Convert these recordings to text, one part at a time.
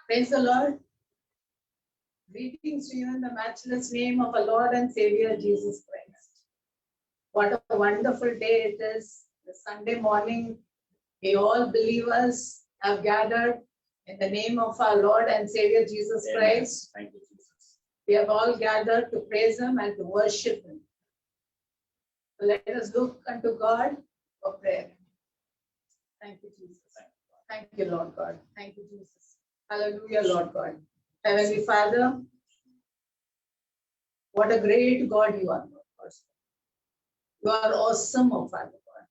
Praise the Lord. Greetings to you in the matchless name of our Lord and Savior Jesus Christ. What a wonderful day it is. The Sunday morning, we all believers have gathered in the name of our Lord and Savior Jesus Christ. Thank you, Jesus. We have all gathered to praise Him and to worship Him. So let us look unto God for prayer. Thank you, Jesus. Thank you, Lord God. Thank you, Jesus. Hallelujah, Lord God. Heavenly Father, what a great God you are, Lord God. You are awesome, oh Father God.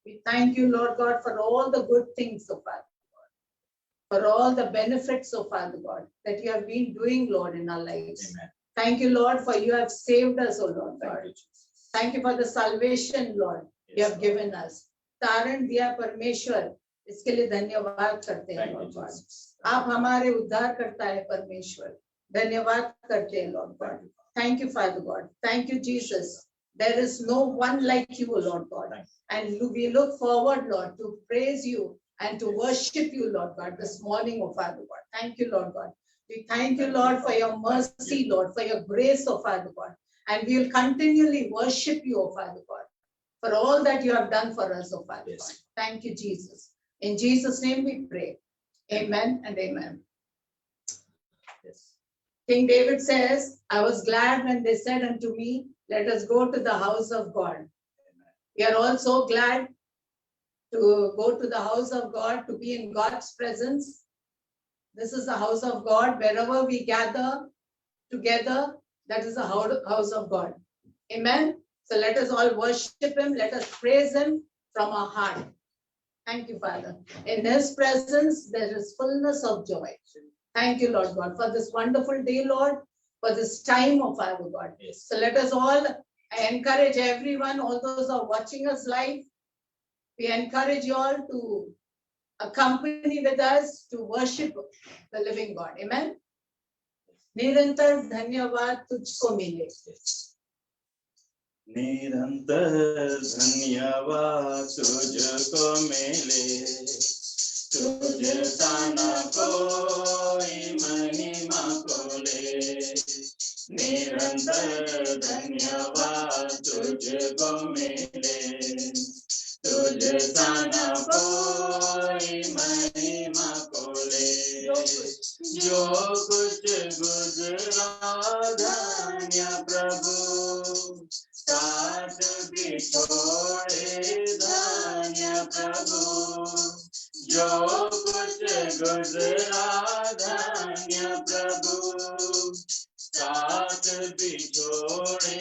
We thank you, Lord God, for all the good things, oh Father God, for all the benefits, oh Father God, that you have been doing, Lord, in our lives. Amen. Thank you, Lord, for you have saved us, oh Lord God. Thank you, Jesus. Thank you for the salvation, Lord, you Yes, have Lord. given us. तारण दिया परमेश्वर, इसके लिए धन्यवाद करते हैं, Thank you, Lord God. Jesus. आप हमारे उद्धार करता है परमेश्वर, धन्यवाद करते हैं, Lord God. Thank you, Father God. Thank you, Jesus. There is no one like you, Lord God. And we look forward, Lord, to praise you and to worship you, Lord God, this morning, oh Father God. Thank you, Lord God. We thank you, Lord, for your mercy, Lord, for your grace, oh Father God. And we will continually worship you, oh Father God, for all that you have done for us, oh Father God. Yes. Thank you, Jesus. In Jesus' name we pray. Amen and amen. Yes. King David says, I was glad when they said unto me, let us go to the house of God. Amen. We are all so glad to go to the house of God, to be in God's presence. This is the house of God. Wherever we gather together, that is the house of God. Amen. So let us all worship Him. Let us praise Him from our heart. Thank you, Father. In His presence, there is fullness of joy. Thank you, Lord God, for this wonderful day, Lord, for this time, oh Father God. Yes. So let us all, I encourage everyone, all those who are watching us live, we encourage you all to accompany with us to worship the living God. Amen. निरंतर धन्यवाद तुझको मिले. निरंतर धन्यवाद तुझको मिले, तुझसा न कोई महिमा को ले. निरंतर धन्यवाद तुझको मिले, तुझसा न कोई महिमा को ले. जो कुछ गुजरा धन्य प्रभु, साथ भी छोड़े धन्य प्रभु. जो कुछ गुजरा धन्य प्रभु, साथ भी छोड़े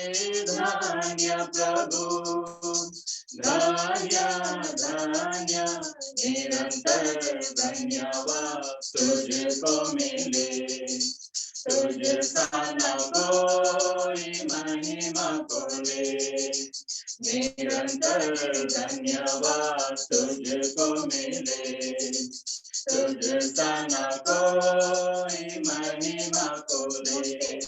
धन्य प्रभु. धन्य धन्य निरंतर धन्यवाद तुझको मिले, तुझसा न कोई महिमा को ले. निरंतर धन्यवाद तुझको मिले, तुझसा न कोई महिमा को ले.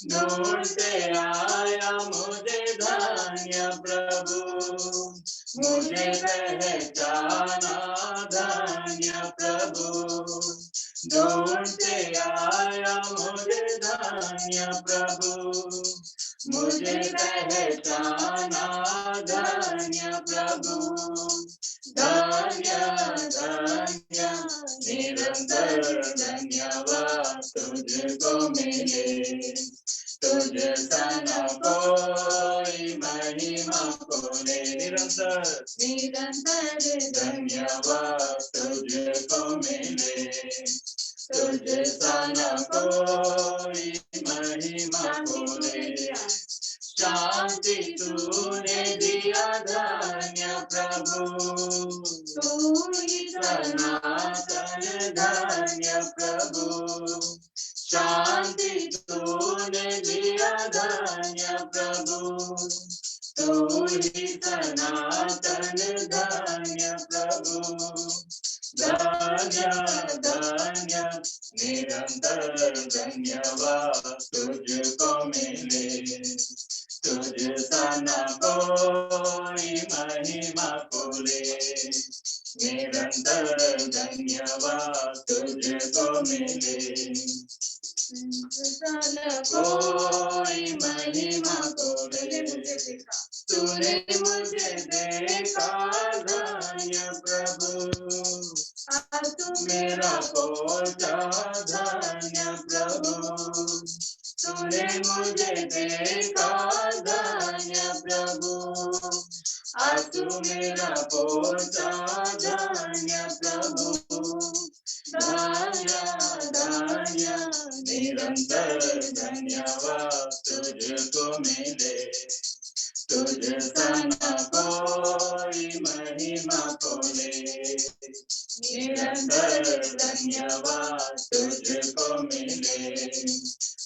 दूर से आया मुझे धन्य प्रभु, मुझे पहचाना धन्य प्रभु. दूर से आया मुझे धन्य प्रभु, मुझे पहचाना धन्य प्रभु. धन्य धन्य निरंतर धन्यवाद तुझको मिले, तुझसा न कोई महिमा को ले. निरंतर निरंतर धन्यवाद तुझको मिले, तुझसा न कोई महिमा को ले. शांति तूने दिया धन्य प्रभु, तू ही सनातन धन्य प्रभु. शांति तूने दिया धन्य प्रभु, तू ही सनातन धन्य प्रभु. धन्य धन्य निरंतर धन्यवाद तुझको मिले, तुझ सा न कोई महिमा को ले। निरंतर धन्यवाद तुझको मिले। कोई महिमा को ले। तूने मुझे देखा धन्य प्रभु, तू मेरा पहुंचा धन्य प्रभु। तूने मुझे देखा धन्य प्रभु, आज तू मेरा पहुंचा धन्य प्रभु। धन्य धन्य निरंतर धन्यवाद तुझको मिले। तुझ सा न कोई महिमा को ले। निरंतर धन्यवाद तुझको मिले।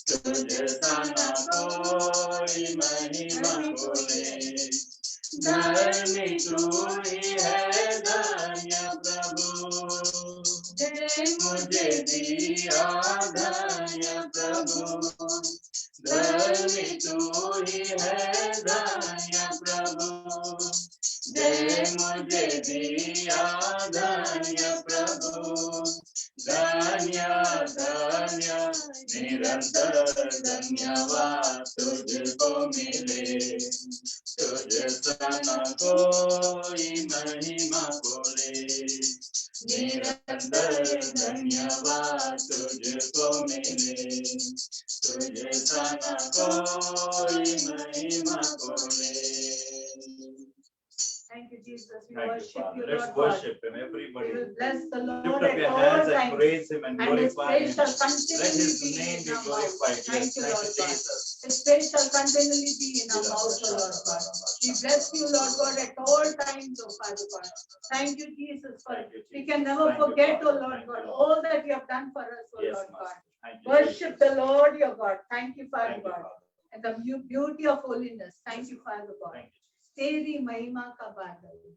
तुझ सा न कोई महिमा को ले। धर्मी तू ही है धन्य प्रभु, मुझे दिया धन्य प्रभु। धर्मी तू ही है धन्य प्रभु, जय मुझे दिया धन्य प्रभु। धन्य धन्य निरंतर धन्यवाद तुझको मिले। तुझ सा न कोई महिमा को ले। निरंतर धन्यवाद तुझको मिले। तुझ सा न कोई महिमा को ले। Thank you, Jesus. We Thank you, worship Father. you, Let's Lord God. worship Him, everybody. We will bless the Lord Lift up at your all hands and times. praise Him and And His glorify praise Him. shall Let continually His be name in be our mouth. glorified. Thank Yes, you, thank Lord you, God. Jesus. His praise shall continually be in our mouth, O Lord God. We bless you, Lord God, at all times, O Father God. Thank you, Jesus, for Thank you, we Jesus. can never Thank you, forget, O Father. Lord Thank God, you, Lord. all that you have done for us, O Yes, Lord Master. God. Thank you, Worship Jesus. the Lord your God. Thank you, Father Thank you, God. Father. And the beauty of holiness. Thank you, Father God. Thank you. तेरी महिमा का बादल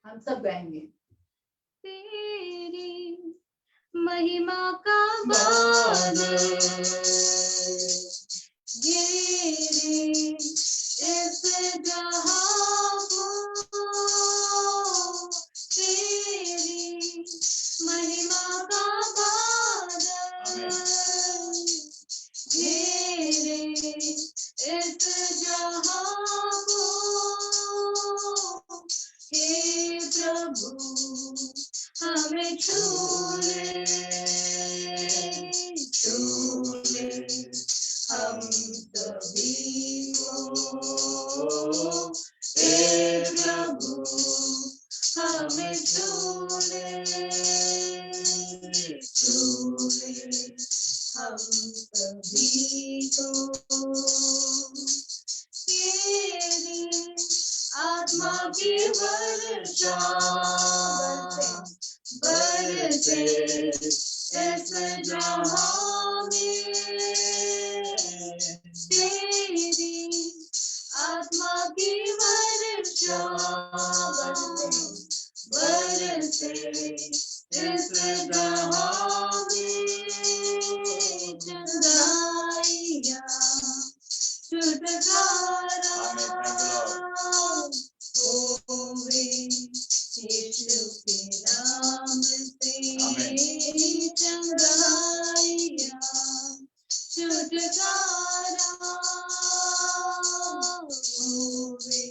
हम सब गाएंगे। तेरी महिमा का बादल घेरे इस जहां को। तेरी महिमा का बादल घेरे इस जहां को। हे प्रभु हमें छू ले, छू ले हम सभी को। हे प्रभु हमें छू ले, छू ले हम सभी को। तेरी आत्मा की वर्षा बरसे इस जहां में। तेरी आत्मा की वर्षा बरसे इस जहां में। चंगाइया छुटकारा होवे यीशु के नाम से। चंगाइया छुटकारा होवे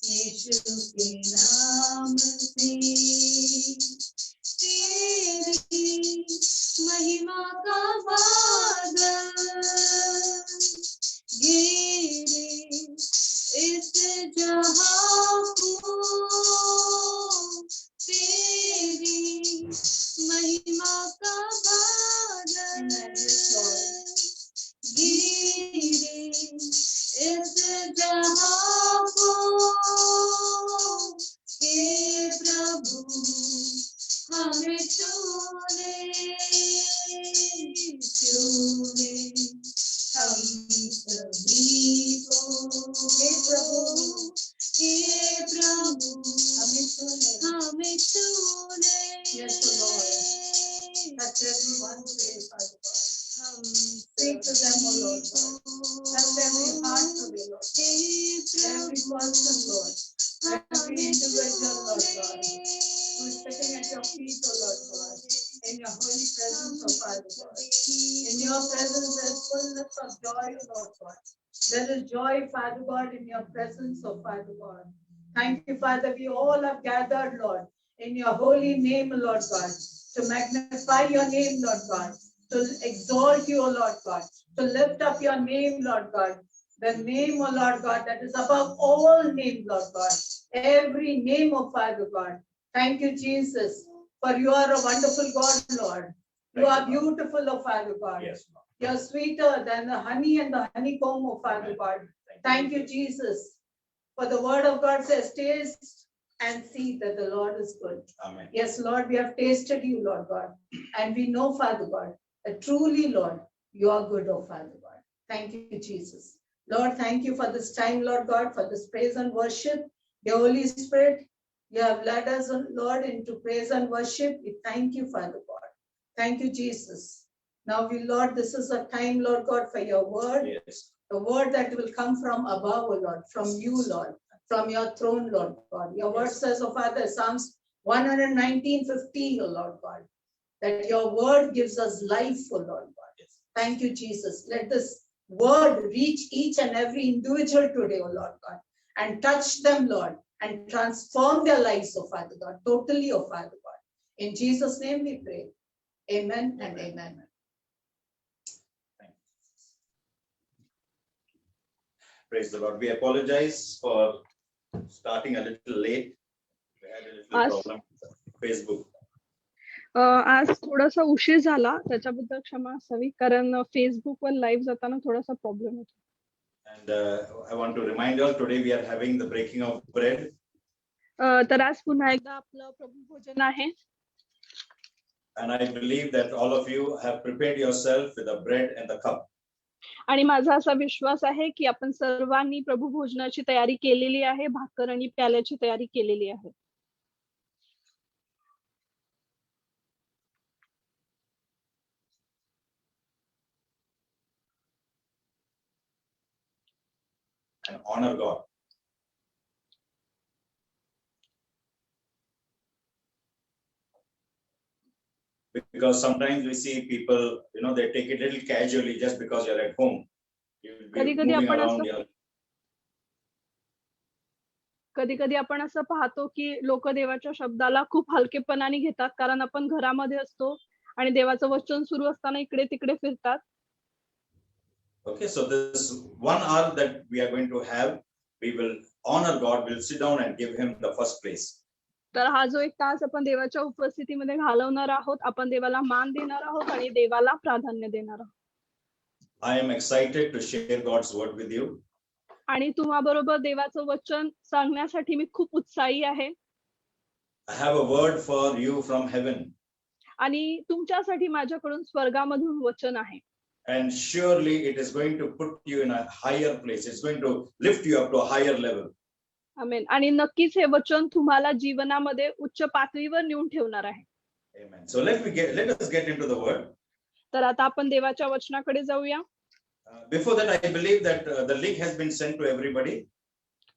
यीशु के नाम से। तेरी महिमा का बादल घेरे इस जहां को। तेरी महिमा का बादल घेरे इस जहां को। हे प्रभु हमें छू ले, छू ले हम सभी को। हे प्रभु हमें छू ले, हमें छू ले। Yes, Lord. Touch everyone today, Father God. Speak to them, O Lord God. Touch every heart today, Lord. Every person, Lord. Every individual, Lord God, who is sitting at your feet, O Lord God, in your holy presence, O Father God. In your presence, there is fullness of joy, O Lord God. There is joy, Father God, in your presence, O Father God. Thank you, Father. We all have gathered, Lord, in your holy name, Lord God, to magnify your name, Lord God, to exalt you, O Lord God, to lift up your name, Lord God, the name, O Lord God, that is above all names, Lord God, every name, O Father God. Thank you, Jesus, for you are a wonderful God, Lord. You are beautiful, O Father God. Yes, Lord. You're sweeter than the honey and the honeycomb, O Father God. Thank you, Jesus. For the word of God says, taste and see that the Lord is good. Amen. Yes, Lord, we have tasted you, Lord God. And we know, Father God, that truly, Lord, you are good, oh Father God. Thank you, Jesus. Lord, thank you for this time, Lord God, for this praise and worship. Your Holy Spirit, you have led us, Lord, into praise and worship. We thank you, Father God. Thank you, Jesus. Now we, Lord, this is a time, Lord God, for your word. Yes. The word that will come from above, O Lord, from you, Lord, from your throne, Lord God. Your word says, O Father, Psalms 119:15, O Lord God, that your word gives us life, O Lord God. Yes. Thank you, Jesus. Let this word reach each and every individual today, O Lord God, and touch them, Lord, and transform their lives, O Father God, totally, O Father God. In Jesus' name we pray. Amen and amen. Praise the Lord. We apologize for starting a little late. We had a little As- problem with Facebook. आज थोडासा उशीर झाला त्याच्याबद्दल क्षमा असावी कारण Facebook वर live जाताना थोडासा प्रॉब्लेम होता. And I want to remind you all, today we are having the breaking of bread. तर आज पुन्हा एकदा आपलं प्रभू भोजन आहे And I believe that all of you have prepared yourself with the bread and the cup. आणि माझा असा विश्वास आहे की आपण सर्वांनी प्रभू भोजनाची तयारी केलेली आहे, भाकर आणि प्याल्याची तयारी केलेली आहे. And honor God. Because sometimes we see people, they take it a little casually just because you're at home. You will be कधी-कधी moving आपण around असं- here. कधी कधी आपण असं पाहतो की लोक देवाच्या शब्दाला खूप हलकेपणाने घेतात कारण आपण घरामध्ये असतो आणि देवाचं वचन सुरू असताना इकडे तिकडे फिरतात. Okay, so this 1 hour that we are going to have, we will honor God, we'll sit down and give him the first place. तर हा जो एक तास आपण देवाच्या उपस्थितीमध्ये घालवणार आहोत, आपण देवाला मान देणार आहोत आणि देवाला प्राधान्य देणार आहोत. I am excited to share God's word with you. आणि तुम्हाबरोबर देवाचं वचन सांगण्यासाठी मी खूप उत्साही आहे. I have a word for you from heaven. आणि तुमच्यासाठी माझ्याकडून स्वर्गामधून वचन आहे. And surely it is going to put you in a higher place. It's going to lift you up to a higher level. आमेन. आणि नक्कीच हे वचन तुम्हाला जीवनामध्ये उच्च पातळीवर नेऊन ठेवणार आहे. Amen. So let us get into the word. तर आता आपण देवाच्या वचनाकडे जाऊया. Before that, I believe that the link has been sent to everybody.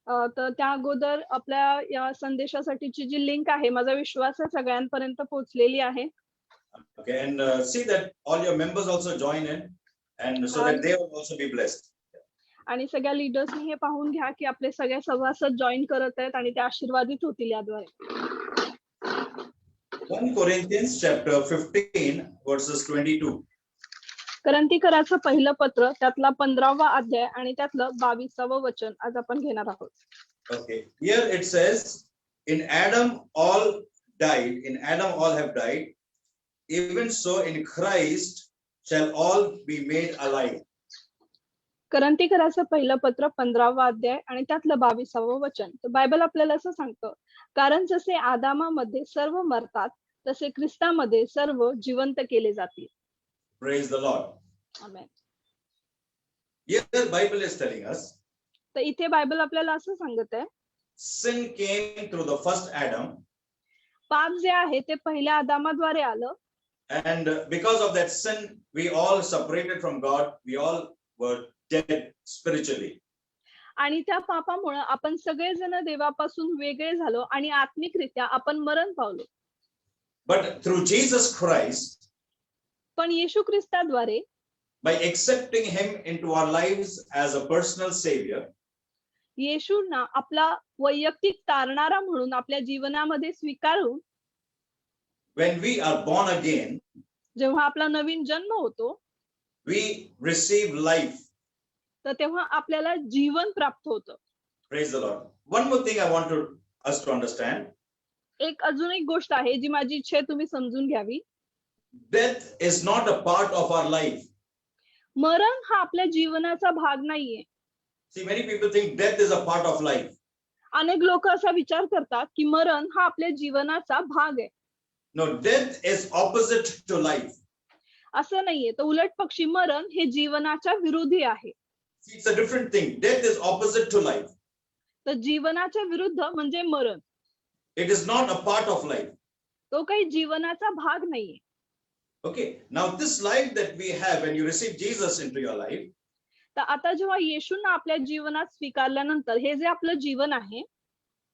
तर त्या अगोदर आपल्या या संदेशासाठीची जी लिंक आहे, माझा विश्वास आहे सगळ्यांपर्यंत पोहोचलेली आहे. Okay, and see that all your members also join in, and so that they will also be blessed. आणि सगळ्या लीडर्सनी हे पाहून घ्या की आपले सगळे सभासद जॉईन करत आहेत आणि ते आशीर्वादित होतील याद्वारे. 1 Corinthians chapter 15 verses 22. करंथीकराचं पहिलं पत्र त्यातला 15वा अध्याय आणि त्यातलं 22वं वचन आज आपण घेणार आहोत. Okay, here it says, in Adam all died, in Adam all have died, even so in Christ shall all be made alive. करंथीकराचं पहिलं पत्र 15वा अध्याय आणि त्यातलं 22वं वचन. तर बायबल आपल्याला असं सांगतं, कारण जसे आदामामध्ये सर्व मरतात तसे ख्रिस्तामध्ये सर्व जिवंत केले जातील. Praise the Lord. Amen. Here the Bible is telling us, तर इथे बायबल आपल्याला असं सांगत आहे, sin came through the first Adam, पाप जे आहे ते पहिल्या आदामाद्वारे आलं. And because of that sin, we all separated from God. We all were dead spiritually. आणि त्या पापामुळे आपण सगळेजण देवापासून वेगळे झालो आणि आत्मिकरित्या आपण मरण पावलो. But through Jesus Christ, पण येशू ख्रिस्ताद्वारे by accepting him into our lives as a personal savior, येशूंना आपला वैयक्तिक तारणारा म्हणून आपल्या जीवनामध्ये स्वीकारून when we are born again, जेव्हा आपला नवीन जन्म होतो we receive life. तर तेव्हा आपल्याला जीवन प्राप्त होतं. Praise the Lord. One more thing I want us to understand. एक अजून एक गोष्ट आहे जी माझी इच्छा आहे तुम्ही समजून घ्यावी. Death is not a part of our life. मरण हा आपल्या जीवनाचा भाग नाहीये. See, many people think death is a part of life. अनेक लोक असा विचार करतात की मरण हा आपल्या जीवनाचा भाग आहे. No, death is opposite to life. असं नाहीये. तर उलट पक्षी मरण हे जीवनाच्या विरोधी आहे. See, it's a different thing. Death is opposite to life. तर जीवनाच्या विरुद्ध म्हणजे मरण. It is not a part of life. तो काही जीवनाचा भाग नाहीये. Okay. Now, this life that we have, when you receive Jesus into your life, तर आता जेव्हा येशूंना आपल्या जीवनात स्वीकारल्यानंतर हे जे आपलं जीवन आहे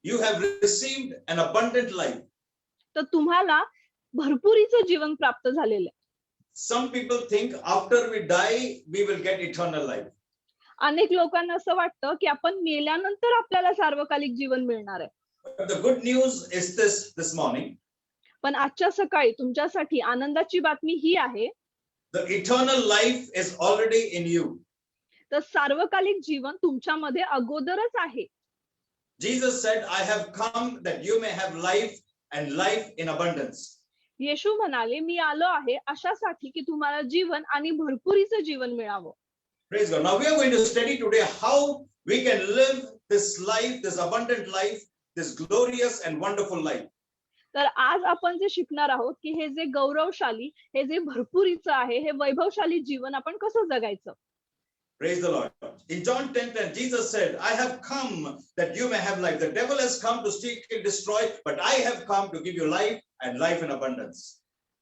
you have received an abundant life. तर तुम्हाला भरपुरीचं जीवन प्राप्त झालेलं आहे. Some people think after we die, we will get eternal life. अनेक लोकांना असं वाटतं की आपण मेल्यानंतर आपल्याला सार्वकालिक जीवन मिळणार आहे. But the good news is this morning, पण आजच्या सकाळी तुमच्यासाठी आनंदाची बातमी ही आहे the eternal life is already in you. तर सार्वकालिक जीवन तुमच्यामध्ये अगोदरच आहे. Jesus said, I have come that you may have life and life in abundance. येशू म्हणाले मी आलो आहे अशासाठी की तुम्हाला जीवन आणि भरपुरीचं जीवन मिळावं. Praise God. Now we are going to study today how we can live this life, this abundant life, this glorious and wonderful life. तर आज आपण जे शिकणार आहोत की हे जे गौरवशाली हे जे भरपुरीचं आहे हे वैभवशाली जीवन आपण कसं जगायचं. Praise the Lord. In John 10:10, Jesus said, I have come that you may have life. The devil has come to steal, kill, destroy, but I have come to give you life and life in abundance.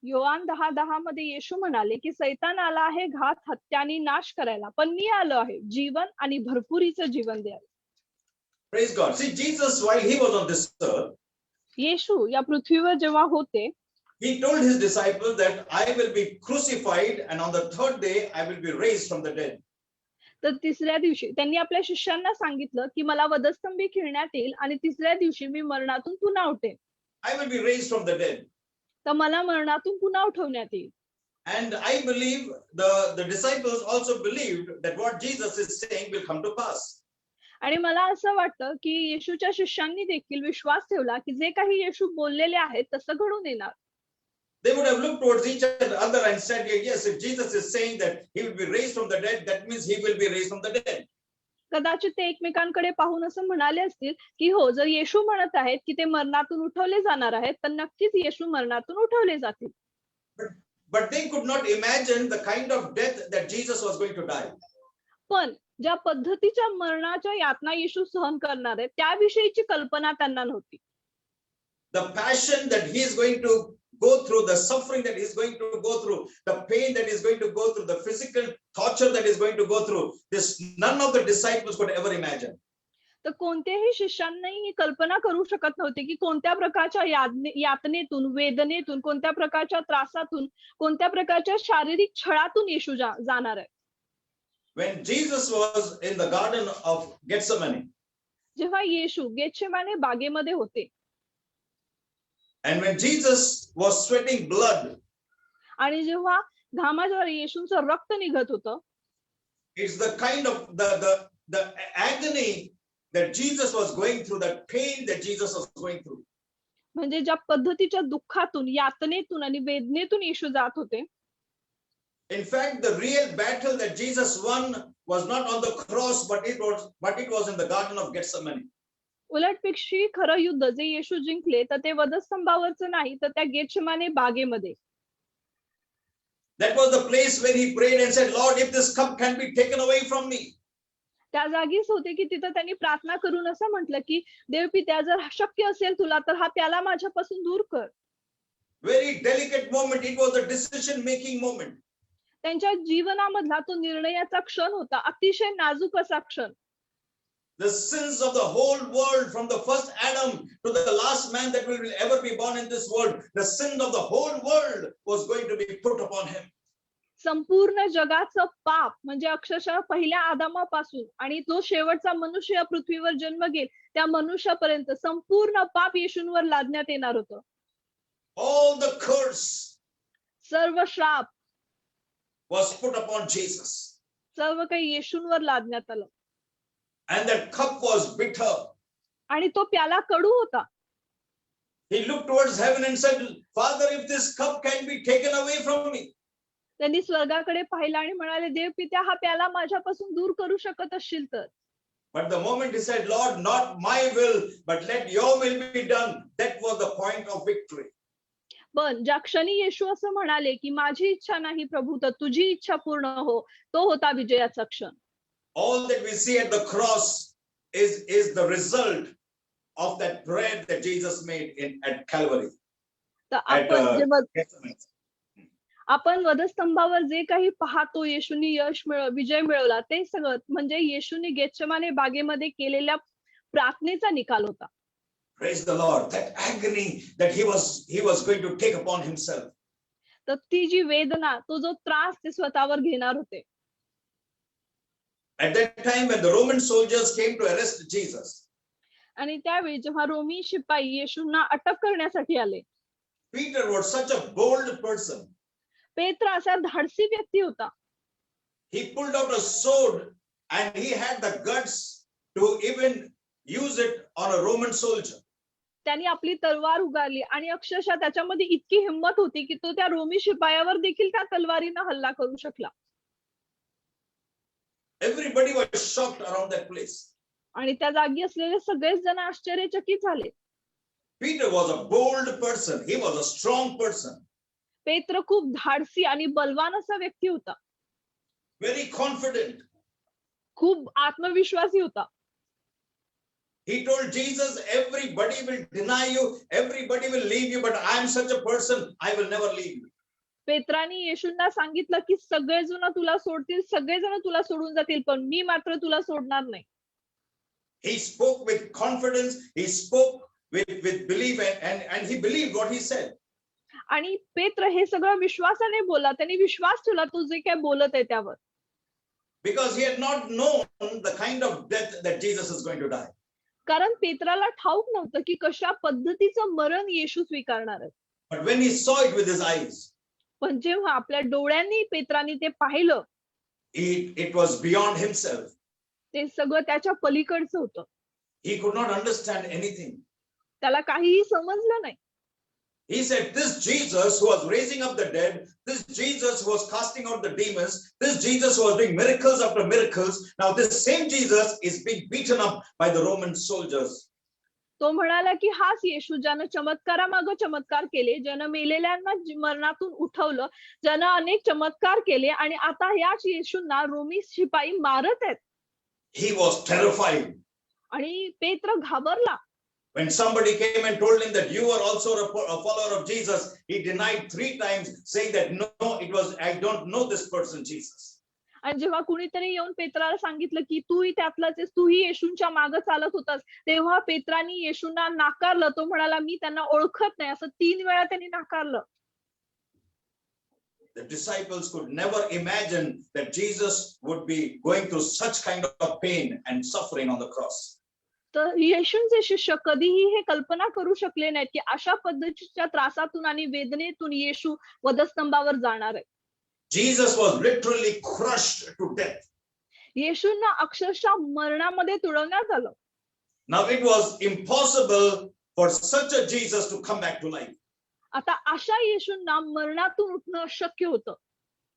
Yohan 10:10 मध्ये येशू म्हणाले की सैतान आला आहे घात हत्या आणि नाश करायला पण मी आलो आहे जीवन आणि भरपुरीचं जीवन द्यायला. Praise God. See, Jesus, while he was on this earth, येशू या पृथ्वीवर जेव्हा होते he told his disciples that I will be crucified and on the third day I will be raised from the dead. तर तिसऱ्या दिवशी त्यांनी आपल्या शिष्यांना सांगितलं की मला वधस्तंभी खिळण्यात येईल आणि तिसऱ्या दिवशी मी मरणातून पुन्हा उठेन. I will be raised from the dead. तर मला मरणातून पुन्हा उठवण्यात येईल. And I believe the disciples also believed that what Jesus is saying will come to pass. आणि मला असं वाटतं की येशूच्या शिष्यांनी देखील विश्वास ठेवला की जे काही येशू बोललेले आहेत तसं घडून येणार. They would have looked towards each other and said, yes, if Jesus is saying that he will be raised from the dead, that means he will be raised from the dead. कदाचित ते एकमेकांकडे पाहून असं म्हणाले असतील की हो जर येशू म्हणत आहेत की ते मरणातून उठवले जाणार आहेत तर नक्कीच येशू मरणातून उठवले जातील. But they could not imagine the kind of death that Jesus was going to die. पण ज्या पद्धतीच्या मरणाच्या यातना येशू सहन करणार आहेत त्याविषयीची कल्पना त्यांना नव्हती. The passion that he is going to go through, the suffering that he is going to go through, the pain that he is going to go through, the physical torture that he is going to go through, this none of the disciples could ever imagine. तर कोणत्याही शिष्यांनाही ही कल्पना करू शकत नव्हते की कोणत्या प्रकारच्या यातनेतून वेदनेतून कोणत्या प्रकारच्या त्रासातून कोणत्या प्रकारच्या शारीरिक छळातून येशू जाणार आहे. When Jesus was in the garden of Gethsemane, जेव्हा येशू गेतशेमाने बागेमध्ये होते and when Jesus was sweating blood, आणि जेव्हा घामाद्वारे येशूंचं रक्त निघत होतं, it's the kind of the agony that Jesus was going through, that pain that Jesus was going through. म्हणजे ज्या पद्धतीच्या दुःखातून यातनेतून आणि वेदनेतून येशू जात होते. In fact, the real battle that Jesus won was not on the cross, but it was in the garden of Gethsemane. उलटपेक्षी खरं युद्ध जे येशू जिंकले तर ते वधस्तंभावरचं नाही तर त्या गेतशेमाने बागेमध्ये. That was the place where he prayed and said, Lord, if this cup can be taken away from me. त्या जागीच होते की तिथं त्यांनी प्रार्थना करून असं म्हटलं की देवपित्या जर शक्य असेल तुला तर हा प्याला माझ्यापासून दूर कर. Very delicate moment. It was a decision making moment. त्यांच्या जीवनामधला तो निर्णयाचा क्षण होता, अतिशय नाजूक असा क्षण. The sins of the whole world, from the first Adam to the last man that will ever be born in this world, the sin of the whole world was going to be put upon him. संपूर्ण जगाचं पाप म्हणजे अक्षरशः पहिल्या आदामापासून आणि जो शेवटचा मनुष्य या पृथ्वीवर जन्म घेईल त्या मनुष्यापर्यंत संपूर्ण पाप येशूंवर लादण्यात येणार होतं. All the curse सर्व श्राप was put upon Jesus. सर्व काही येशूंवर लादण्यात आलं. And that cup was bitter. आणि तो प्याला कडू होता. He looked towards heaven and said, Father, if this cup can be taken away from me. त्यांनी स्वर्गाकडे पाहिलं आणि म्हणाले, देव पित्या, हा प्याला माझ्यापासून दूर करू शकत असशील तर. But the moment he said, Lord, not my will, but let your will be done, that was the point of victory. पण ज्या क्षणी येशू असं म्हणाले की माझी इच्छा नाही प्रभू तर तुझी इच्छा पूर्ण हो, तो होता विजयाचा क्षण. All that we see at the cross is the result of that bread that Jesus made at Calvary. आपण वधस्तंभावर जे काही पाहतो येशूनी विजय मिळवला ते सगळं म्हणजे येशूनी गेत्सेमाने बागेमध्ये केलेल्या प्रार्थनेचा निकाल होता. Praise the Lord. That agony that he was going to take upon himself. तर ती जी वेदना, तो जो त्रास ते स्वतःवर घेणार होते. At that time when the Roman soldiers came to arrest Jesus. आणि त्यावेळी जेव्हा रोमी शिपाई येशूंना अटक करण्यासाठी आले. Peter was such a bold person. पेत्र असा धाडसी व्यक्ती होता. He pulled out a sword and he had the guts to even use it on a Roman soldier. त्यांनी आपली तलवार उगारली आणि अक्षरशः त्याच्यामध्ये इतकी हिंमत होती की तो त्या रोमी शिपायावर देखील त्या तलवारीनं हल्ला करू शकला. Everybody was shocked around that place. आणि त्या जागी असलेले सगळेच जण आश्चर्यचकित झाले. Peter was a bold person. He was a strong person. पेत्र खूप धाडसी आणि बलवान असा व्यक्ती होता. Very confident. खूप आत्मविश्वासी होता. He told Jesus, everybody will deny you, everybody will leave you, but I am such a person, I will never leave you. पेत्रानी येशूंना सांगितलं की सगळेजण तुला सोडतील, सगळेजण तुला सोडून जातील, पण मी मात्र तुला सोडणार नाही. He spoke with confidence, he spoke with belief and he believed what he said. आणि पेत्र हे सगळं विश्वासाने बोलला, त्यांनी विश्वास ठेवला तो जे काय बोलत आहे त्यावर. Because he had not known the kind of death that Jesus is going to die. कारण पेत्राला ठाऊक नव्हतं की कशा पद्धतीचं मरण येशू स्वीकारणार आहे. But when he saw it with his eyes, पण जेव्हा आपल्या डोळ्यांनी पेत्रानी ते पाहिलं, it was beyond himself. ते सगळं त्याच्या पलीकडचं होतं. He could not understand anything. त्याला काहीही समजलं नाही. He said, this Jesus who was raising up the dead, this Jesus who was casting out the demons, this Jesus who was doing miracles after miracles, now this same Jesus is being beaten up by the Roman soldiers. तो म्हणाला की हाच येशू ज्यानं चमत्कारामागं चमत्कार केले, ज्यानं मेलेल्यांना मरणातून उठवलं, ज्यानं अनेक चमत्कार केले आणि आता याच येशूंना रोमी शिपाई मारत आहेत. He was terrified. आणि पेत्र घाबरला. When somebody came and told him that you are also a follower of Jesus, he denied 3 times, saying that no, I don't know this person, Jesus. आणि जेव्हा कुणीतरी येऊन पेत्राला सांगितलं की तूही त्यातलाच आहेस, तूही येशूंच्या मागे चालत होतास, तेव्हा पेत्रानी येशूंना नाकारलं. तो म्हणाला मी त्यांना ओळखत नाही, असं 3 वेळा त्यांनी नाकारलं. The disciples could never imagine that Jesus would be going through such kind of pain and suffering on the cross. तर येशूंचे शिष्य कधीही हे कल्पना करू शकले नाहीत की अशा पद्धतीच्या त्रासातून आणि वेदनेतून येशू वधस्तंभावर जाणार आहे. Jesus was literally crushed to death. येशूंना अक्षरशः मरणामध्ये तुडवण्यात आलं. Now it was impossible for such a Jesus to come back to life. आता अशा येशूंना मरणातून उठणं अशक्य होतं.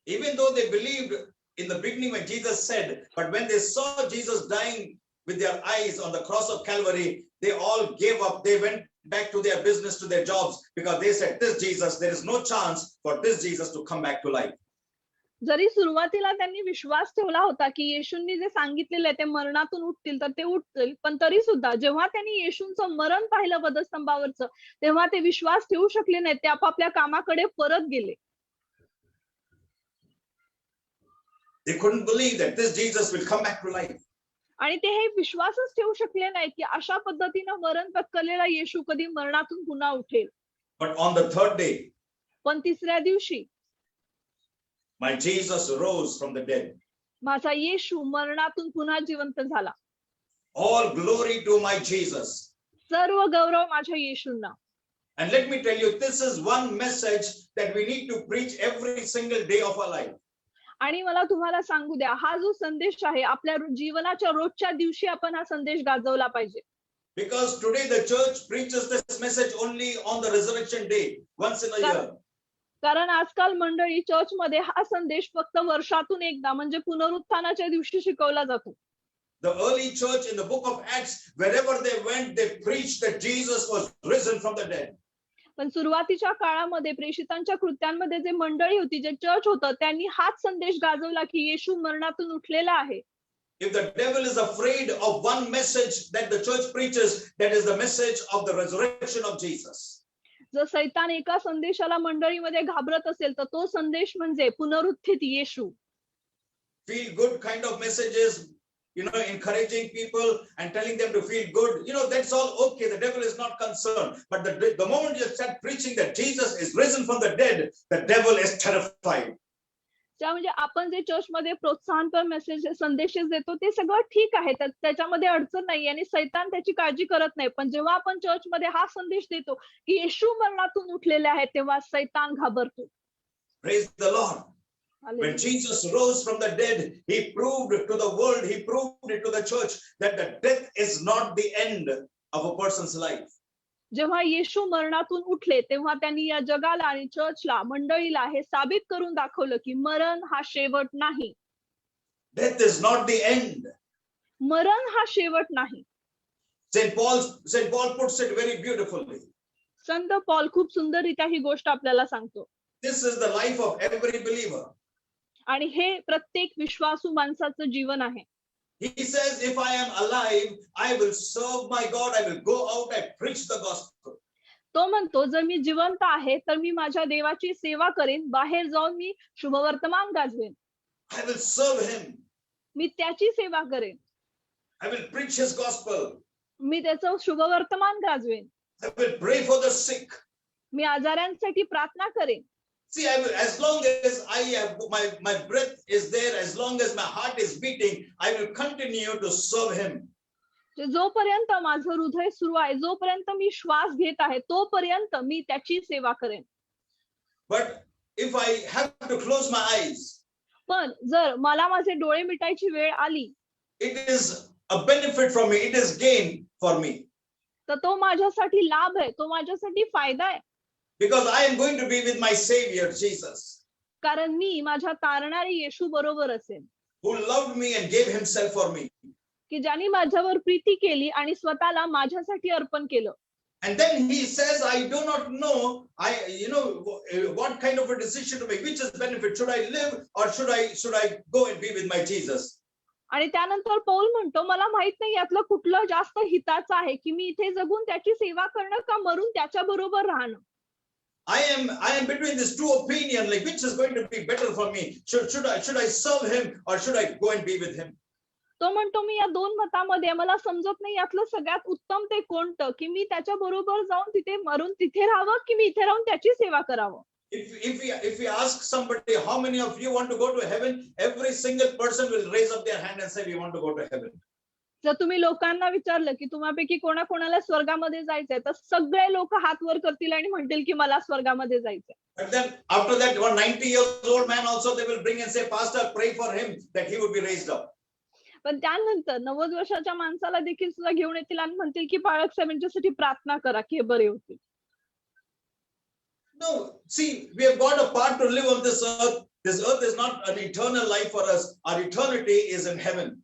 Even though they believed in the beginning when Jesus said, but when they saw Jesus dying with their eyes on the cross of Calvary, they all gave up. They went back to their business, to their jobs, because they said, this Jesus, there is no chance for this Jesus to come back to life. जरी सुरुवातीला त्यांनी विश्वास ठेवला होता की येशूंनी जे सांगितलेलं आहे ते मरणातून उठतील तर ते उठतील, पण तरी सुद्धा जेव्हा त्यांनी येशूंचं मरण पाहिलं वधस्तंभावरचं, तेव्हा ते विश्वास ठेवू शकले नाहीत. ते आपापल्या कामाकडे परत गेले. They couldn't believe that this Jesus will come back to life. आणि ते हे विश्वासच ठेवू शकले नाहीत की अशा पद्धतीनं मरण पत्करलेला येशू कधी मरणातून पुन्हा उठेल. But on the third day, पण तिसऱ्या दिवशी my Jesus rose from the dead. माझा येशू मरणातून पुन्हा जिवंत झाला. All glory to my Jesus. सर्व गौरव माझ्या येशूंना. And let me tell you, this is one message that we need to preach every single day of our life. आणि मला तुम्हाला सांगू द्या, हा जो संदेश आहे आपल्या जीवनाच्या रोजच्या दिवशी आपण हा संदेश गाजवला पाहिजे. Because today the church preaches this message only on the resurrection day, once in a year. कारण आजकाल मंडळी चर्चमध्ये हा संदेश फक्त वर्षातून एकदा म्हणजे पुनरुत्थानाच्या दिवशी शिकवला जातो. The early church in the book of Acts, wherever they went, they preached that Jesus was risen from the dead. पण सुरुवातीच्या काळामध्ये प्रेषितांच्या कृत्यांमध्ये जे मंडळी होती, जे चर्च होतं, त्यांनी हाच संदेश गाजवला की येशू मरणातून उठलेला आहे. If the devil is afraid of one message that the church preaches, that is the message of the resurrection of Jesus. जर सैतान एका संदेशाला मंडळीमध्ये घाबरत असेल तर तो संदेश म्हणजे पुनरुत्थित येशू. Feel good kind of messages, encouraging people and telling them to feel good. That's all okay. The devil is not concerned. But the moment you start preaching that Jesus is risen from the dead, the devil is terrified. म्हणजे आपण जे चर्चमध्ये प्रोत्साहनपर message संदेश देतो ते सगळं ठीक आहे, त्याच्यामध्ये अडचण नाही आणि सैतान त्याची काळजी करत नाही. पण जेव्हा आपण चर्चमध्ये हा संदेश देतो की येशू मरणातून उठलेले आहे, तेव्हा सैतान घाबरतो. Praise the Lord. When Jesus rose from the dead, he proved to the world, he proved it to the church that the death is not the end of a person's life. जेव्हा येशू मरणातून उठले तेव्हा त्यांनी या जगाला आणि चर्चला, मंडळीला हे साबित करून दाखवलं की मरण हा शेवट नाही. Death is not the end. मरण हा शेवट नाही. Saint Paul puts it very beautifully. Sant Paul खूप सुंदररित्या ही गोष्ट आपल्याला सांगतो. This is the life of every believer. आणि हे प्रत्येक विश्वासू माणसाचं जीवन आहे. He says, if I am alive, I will serve my God. I will go out and preach the gospel. तो म्हणतो, जर मी जिवंत आहे तर मी माझ्या देवाची सेवा करेन, बाहेर जाऊन मी शुभवर्तमान गाजवेन. I will serve him. मी त्याची सेवा करेन. I will preach his gospel. मी त्याचं शुभवर्तमान गाजवेन. I will pray for the sick. मी आजारांसाठी प्रार्थना करेन. See, I will, as long as I have my breath is there, as long as my heart is beating, I will continue to serve him. जोपर्यंत माझं हृदय सुरू आहे, जोपर्यंत मी श्वास घेत आहे, तोपर्यंत मी त्याची सेवा करेन. But if I have to close my eyes, पण जर मला माझे डोळे मिटायची वेळ आली, it is a benefit for me, it is gain for me. तर तो माझ्यासाठी लाभ आहे, तो माझ्यासाठी फायदा आहे. Because I am going to be with my Savior, Jesus. कारण मी माझ्या तारणारे येशू बरोबर असेन. Who loved me and gave himself for me. की ज्यांनी माझ्यावर प्रीती केली आणि स्वतःला माझ्यासाठी अर्पण केलं. And then he says, I do not know, what kind of a decision to make, which is benefit. Should I live or should I go and be with my Jesus? आणि त्यानंतर पौल म्हणतो, मला माहित नाही यातलं कुठलं जास्त हिताचं आहे, की मी इथे जगून त्याची सेवा करणं का मरून त्याच्या बरोबर राहणं. I am between these two opinions, like which is going to be better for me? Should I serve him or should I go and be with him? तो म्हणतो, मी या दोन मतामध्ये, मला समजत नाही यातलं सगळ्यात उत्तम ते कोणतं, की मी त्याच्या बरोबर जाऊन तिथे मरून तिथे राहावं की मी इथे राहून त्याची सेवा करावं. If we ask somebody, how many of you want to go to heaven? Every single person will raise up their hand and say, we want to go to heaven. जर तुम्ही लोकांना विचारलं की तुम्हापैकी कोणाकोणाला स्वर्गामध्ये जायचंय, तर सगळे लोक हात वर करतील आणि म्हणतील की मला स्वर्गामध्ये जायचंय. But then after that, one 90-year-old man also they will bring and say, Pastor, pray for him that he would be raised up. पण त्यानंतर 90 वर्षाच्या माणसाला देखील सुद्धा घेऊन येतील आणि म्हणतील की बाळक साहेब यांच्यासाठी प्रार्थना करा की हे बरे होतील. No, see, we have got a part to live on this earth. This earth is not an eternal life for us. Our eternity is in heaven.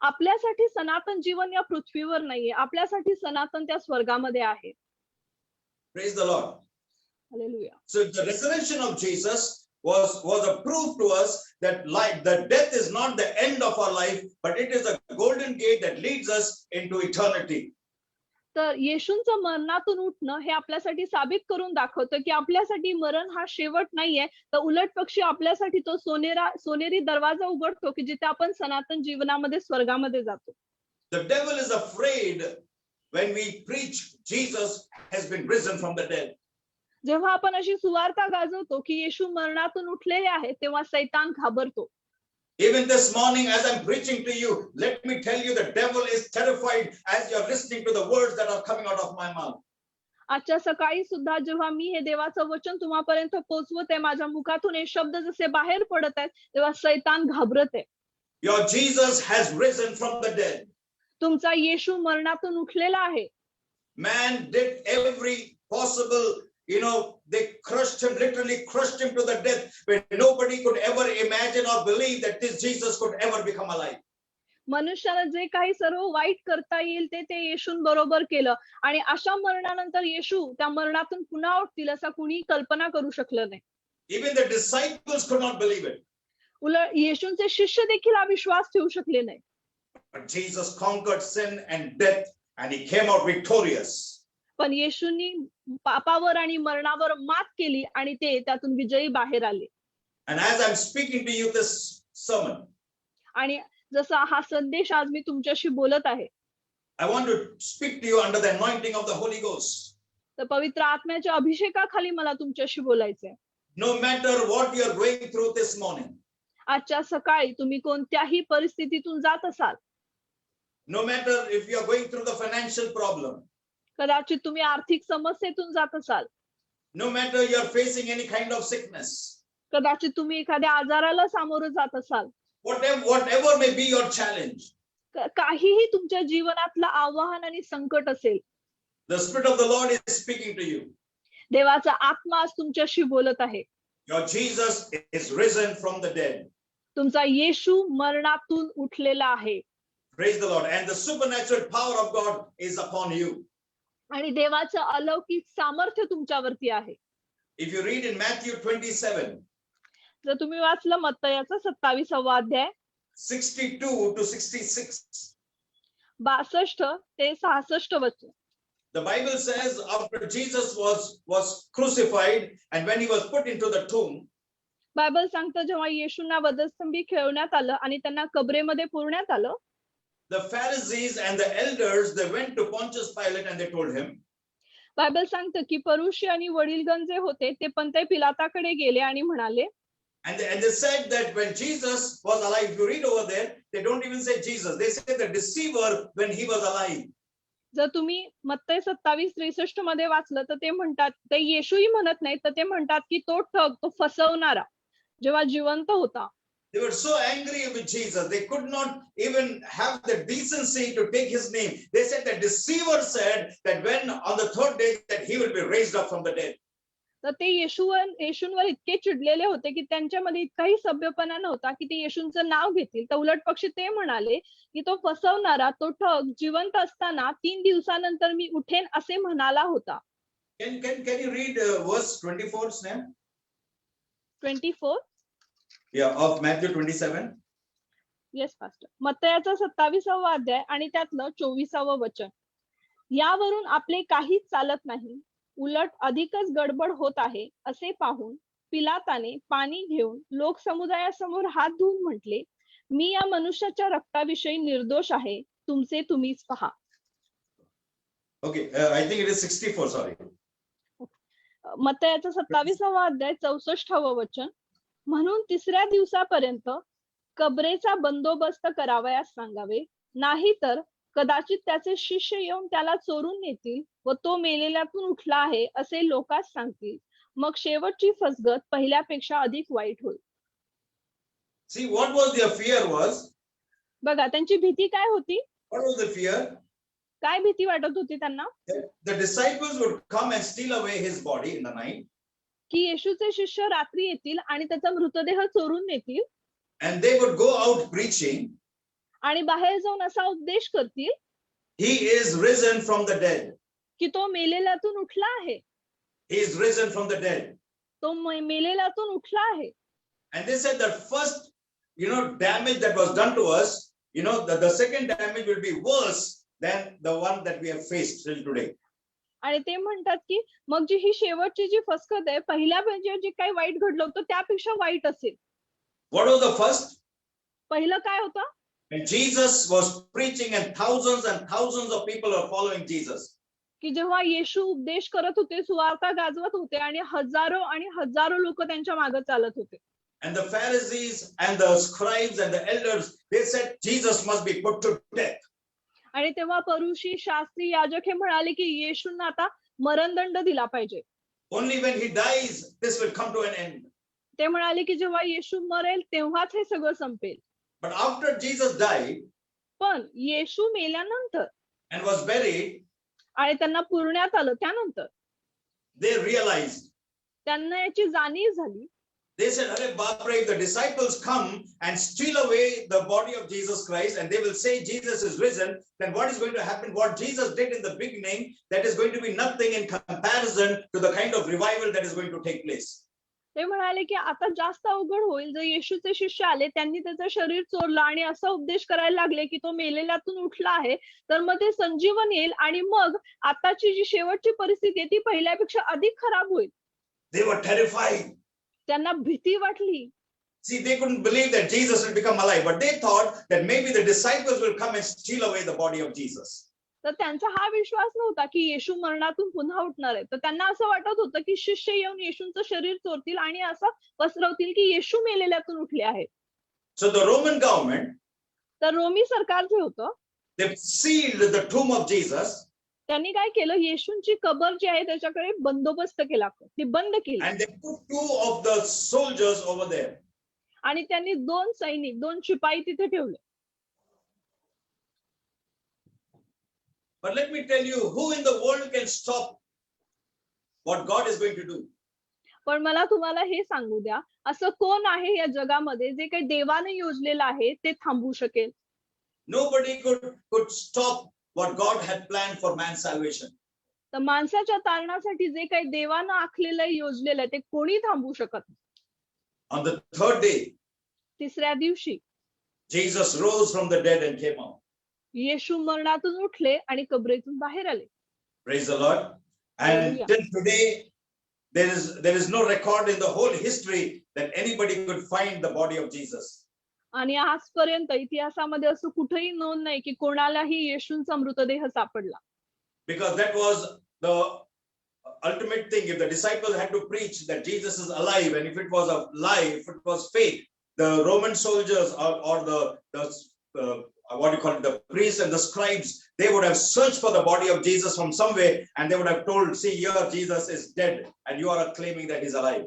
आपल्यासाठी सनातन जीवन या पृथ्वीवर नाहीये, आपल्यासाठी सनातन त्या स्वर्गामध्ये आहे. Praise the Lord. Hallelujah. So the resurrection of Jesus was a proof to us that life, that death is not the end of our life, but it is a golden gate that leads us into eternity. तर येशूंचं मरणातून उठणं हे आपल्यासाठी साबित करून दाखवतं की आपल्यासाठी मरण हा शेवट नाहीये, तर उलट पक्षी आपल्यासाठी तो सोनेरी दरवाजा उघडतो की जिथे आपण सनातन जीवनामध्ये स्वर्गामध्ये जातो. The devil is afraid when we preach Jesus has been risen from the dead. जेव्हा आपण अशी सुवार्ता गाजवतो की येशू मरणातून उठलेले आहे, तेव्हा सैतान घाबरतो. Even this morning, as I'm preaching to you, let me tell you, the devil is terrified as you're listening to the words that are coming out of my mouth. आजच्या सकाळी सुद्धा जेव्हा मी हे देवाचं वचन तुम्हापर्यंत पोहोचवते, माझ्या मुखातून हे शब्द जसे बाहेर पडत आहेत, तेव्हा सैतान घाबरत आहे. Your Jesus has risen from the dead. तुमचा येशू मरणातून उठलेला आहे. Man did every possible, they crushed him, literally crushed him to the death, when nobody could ever imagine or believe that this Jesus could ever become alive. मनुष्याला जे काही सर्व वाईट करता येईल ते येशून बरोबर केलं, आणि अशा मरणानंतर येशू त्या मरणातून पुन्हा उठतील असं कुणी कल्पना करू शकलं नाही. Even the disciples could not believe it. उलट येशूंचे शिष्य देखील हा विश्वास ठेवू शकले नाही. But Jesus conquered sin and death, and he came out victorious. पण येशूंनी पापावर आणि मरणावर मात केली आणि ते त्यातून विजयी बाहेर आले. And as I'm speaking to you this sermon, आणि जसा हा संदेश आज मी तुमच्याशी बोलत आहे, I want to speak to you under the anointing of the Holy Ghost. तर पवित्र आत्म्याच्या अभिषेकाखाली मला तुमच्याशी बोलायचंय. No matter what you're going through this morning, आजच्या सकाळी तुम्ही कोणत्याही परिस्थितीतून जात असाल, no matter if you're going through the financial problem, कदाचित तुम्ही आर्थिक समस्येतून जात असाल, no matter you're facing any kind of sickness, कदाचित तुम्ही एखाद्या आजाराला सामोरं जात असाल, whatever may be your challenge, काहीही तुमच्या जीवनातलं आव्हान आणि संकट असेल, the Spirit of the Lord is speaking to you. देवाचा आत्मा आज तुमच्याशी बोलत आहे. Your Jesus is risen from the dead. तुमचा येशू मरणातून उठलेला आहे. Praise the Lord. And the supernatural power of God is upon you. आणि देवाचं अलौकिक सामर्थ्य तुमच्यावरती आहे. If you read in Matthew 27, जर तुम्ही वाचलं मत्तयाचा 27वा अध्याय 62 to 66, 62 ते 66 वचन, the Bible says after Jesus was crucified and when he was put into the tomb, Bible सांगतं जेव्हा येशूंना वधस्तंभी खेळवण्यात आलं आणि त्यांना कबरेमध्ये पुरण्यात आलं, the Pharisees and the elders, they went to Pontius Pilate and they told him, Bible सांगतं की परुषी आणि वडीलगण जे होते ते पंतय पिलाताकडे गेले आणि म्हणाले, and they said that when Jesus was alive, if you read over there, they don't even say Jesus, they say the deceiver when he was alive. जर तुम्ही मत्तय 27:63 मध्ये वाचलं तर ते म्हणतात, ते येशूही म्हणत नाही, तर ते म्हणतात की तो ठग, तो फसवणारा जेव्हा जिवंत होता. They were so angry with Jesus, they could not even have the decency to take his name. They said the deceiver said that when on the third day that he will be raised up from the dead. तर ते येशूंवर इतके चिडलेले होते की त्यांच्यामध्ये इतकाही सभ्यपणा नव्हता की ते येशूंचं नाव घेतील. तर उलट पक्षी ते म्हणाले की तो फसवणारा, तो ठग जिवंत असताना 3 दिवसानंतर मी उठेन असे म्हणाला होता. Can you read verse 24, Sneha? 24 Yeah, of Matthew 27. Yes pastor. मत्तयाचा 27वा अध्याय आणि त्यातलं 24वं वचन. यावरून आपले काहीच चालत नाही, उलट अधिकच गडबड होत आहे असे पाहून पिलाताने पाणी घेऊन लोकसमुदायासमोर हात धुवून म्हटले, मी या मनुष्याच्या रक्ताविषयी निर्दोष आहे, तुमचे तुम्हीच पहा. Okay, I think it is 64, sorry. मत्तयाचा 27वा अध्याय 64वं वचन. म्हणून 3ऱ्या दिवसापर्यंत कबरेचा बंदोबस्त करावयास सांगावे, नाहीतर कदाचित त्याचे शिष्य येऊन त्याला चोरून नेतील व तो मेलेल्यातून उठला आहे असे लोकांस सांगतील. मग शेवटची फसगत पहिल्यापेक्षा अधिक वाईट होईल. See, what was their fear was? बघा त्यांची भीती काय होती? What was the fear? काय भीती वाटत होती त्यांना? The disciples would come and steal away his body in the night. की येशूचे शिष्य रात्री येतील आणि त्याचा मृतदेह चोरून नेतील. And they would go out preaching, आणि बाहेर जाऊन असा उपदेश करतील, he is risen from the dead. की तो मेलेल्यातून उठला आहे. He is risen from the dead. तो मेलेल्यातून उठला आहे. And they said that first, damage that was done to us, the second damage will be worse than the one that we have faced till today. आणि ते म्हणतात की मग जी ही शेवटची जी फसकत आहे, पहिल्या जे काही वाईट घडलं होतं त्यापेक्षा वाईट असेल. What was the first? पहिलं काय होतं? When Jesus was preaching and thousands of people are following Jesus. की जेव्हा येशू उपदेश करत होते, सुवार्ता गाजवत होते आणि हजारो लोक त्यांच्या मागे चालत होते. And the Pharisees and the scribes and the elders, they said Jesus must be put to death. आणि तेव्हा परुषी, शास्त्री, याजक हे म्हणाले की येशूंना आता मरणदंड दिला पाहिजे. Only when he dies, this will come to an end. ते म्हणाले की जेव्हा येशू मरेल तेव्हाच हे सगळं संपेल. But after Jesus died पण येशू मेल्यानंतर and was buried, आणि त्यांना पुरण्यात आलं त्यानंतर they realized, त्यांना याची जाणीव झाली. they said, "Arey Bapre, if the disciples come and steal away the body of Jesus Christ and they will say Jesus is risen, then what is going to happen? What Jesus did in the beginning, that is going to be nothing in comparison to the kind of revival that is going to take place." ते म्हणाले की आता जास्त अवघड होईल जर येशूचे शिष्य आले, त्यांनी त्याचं शरीर चोरलं आणि असा उपदेश करायला लागले की तो मेलेल्यातून उठला आहे, तर मग ते संजीवन येईल आणि मग आताची जी शेवटची परिस्थिती आहे ती पहिल्यापेक्षा अधिक खराब होईल. They were terrified. त्यांना भीती वाटली. See, they couldn't believe that Jesus will become alive, but they thought that maybe the disciples will come and steal away the body of Jesus. तर त्यांचा हा विश्वास नव्हता की येशू मरणातून पुन्हा उठणार आहे. तर त्यांना असं वाटत होतं की शिष्य येऊन येशूंचं शरीर चोरतील आणि असं पसरवतील की येशू मेलेल्यातून उठले आहेत. So the Roman government, तर रोमी सरकार जे होतं they sealed the tomb of Jesus त्यांनी काय केलं, येशूंची कबर जी आहे त्याच्याकडे बंदोबस्त केला, ती बंद केली and they put 2 of the soldiers over there. आणि त्यांनी 2 सैनिक 2 शिपाई तिथे ठेवले. But let me tell you, who in the world can stop what God is going to do? पण मला तुम्हाला हे सांगू द्या, असं कोण आहे या जगामध्ये जे काही देवाने योजलेलं आहे ते थांबवू शकेल? Nobody could stop what God had planned for man's salvation. तर माणसाच्या तारणासाठी जे काही देवानं आखलेलं योजलेलं आहे ते कोणी थांबवू शकत नाही. On the 3rd day, तिसऱ्या दिवशी Jesus rose from the dead and came out. येशू मरणातून उठले आणि कबरेतून बाहेर आले. Praise the Lord. And Hallelujah. till today, there is no record in the whole history that anybody could find the body of Jesus. आणि आजपर्यंत इतिहासामध्ये असं कुठेही नोंद नाही की कोणालाही येशूंचा मृतदेह सापडला. Because that was the ultimate thing. If the disciples had to preach that Jesus is alive, and if it was a lie, if it was fake, the Roman soldiers or what do you call it, the priests and the scribes, they would have searched for the body of Jesus from somewhere, and they would have told, "See, here Jesus is dead, and you are claiming that he's alive."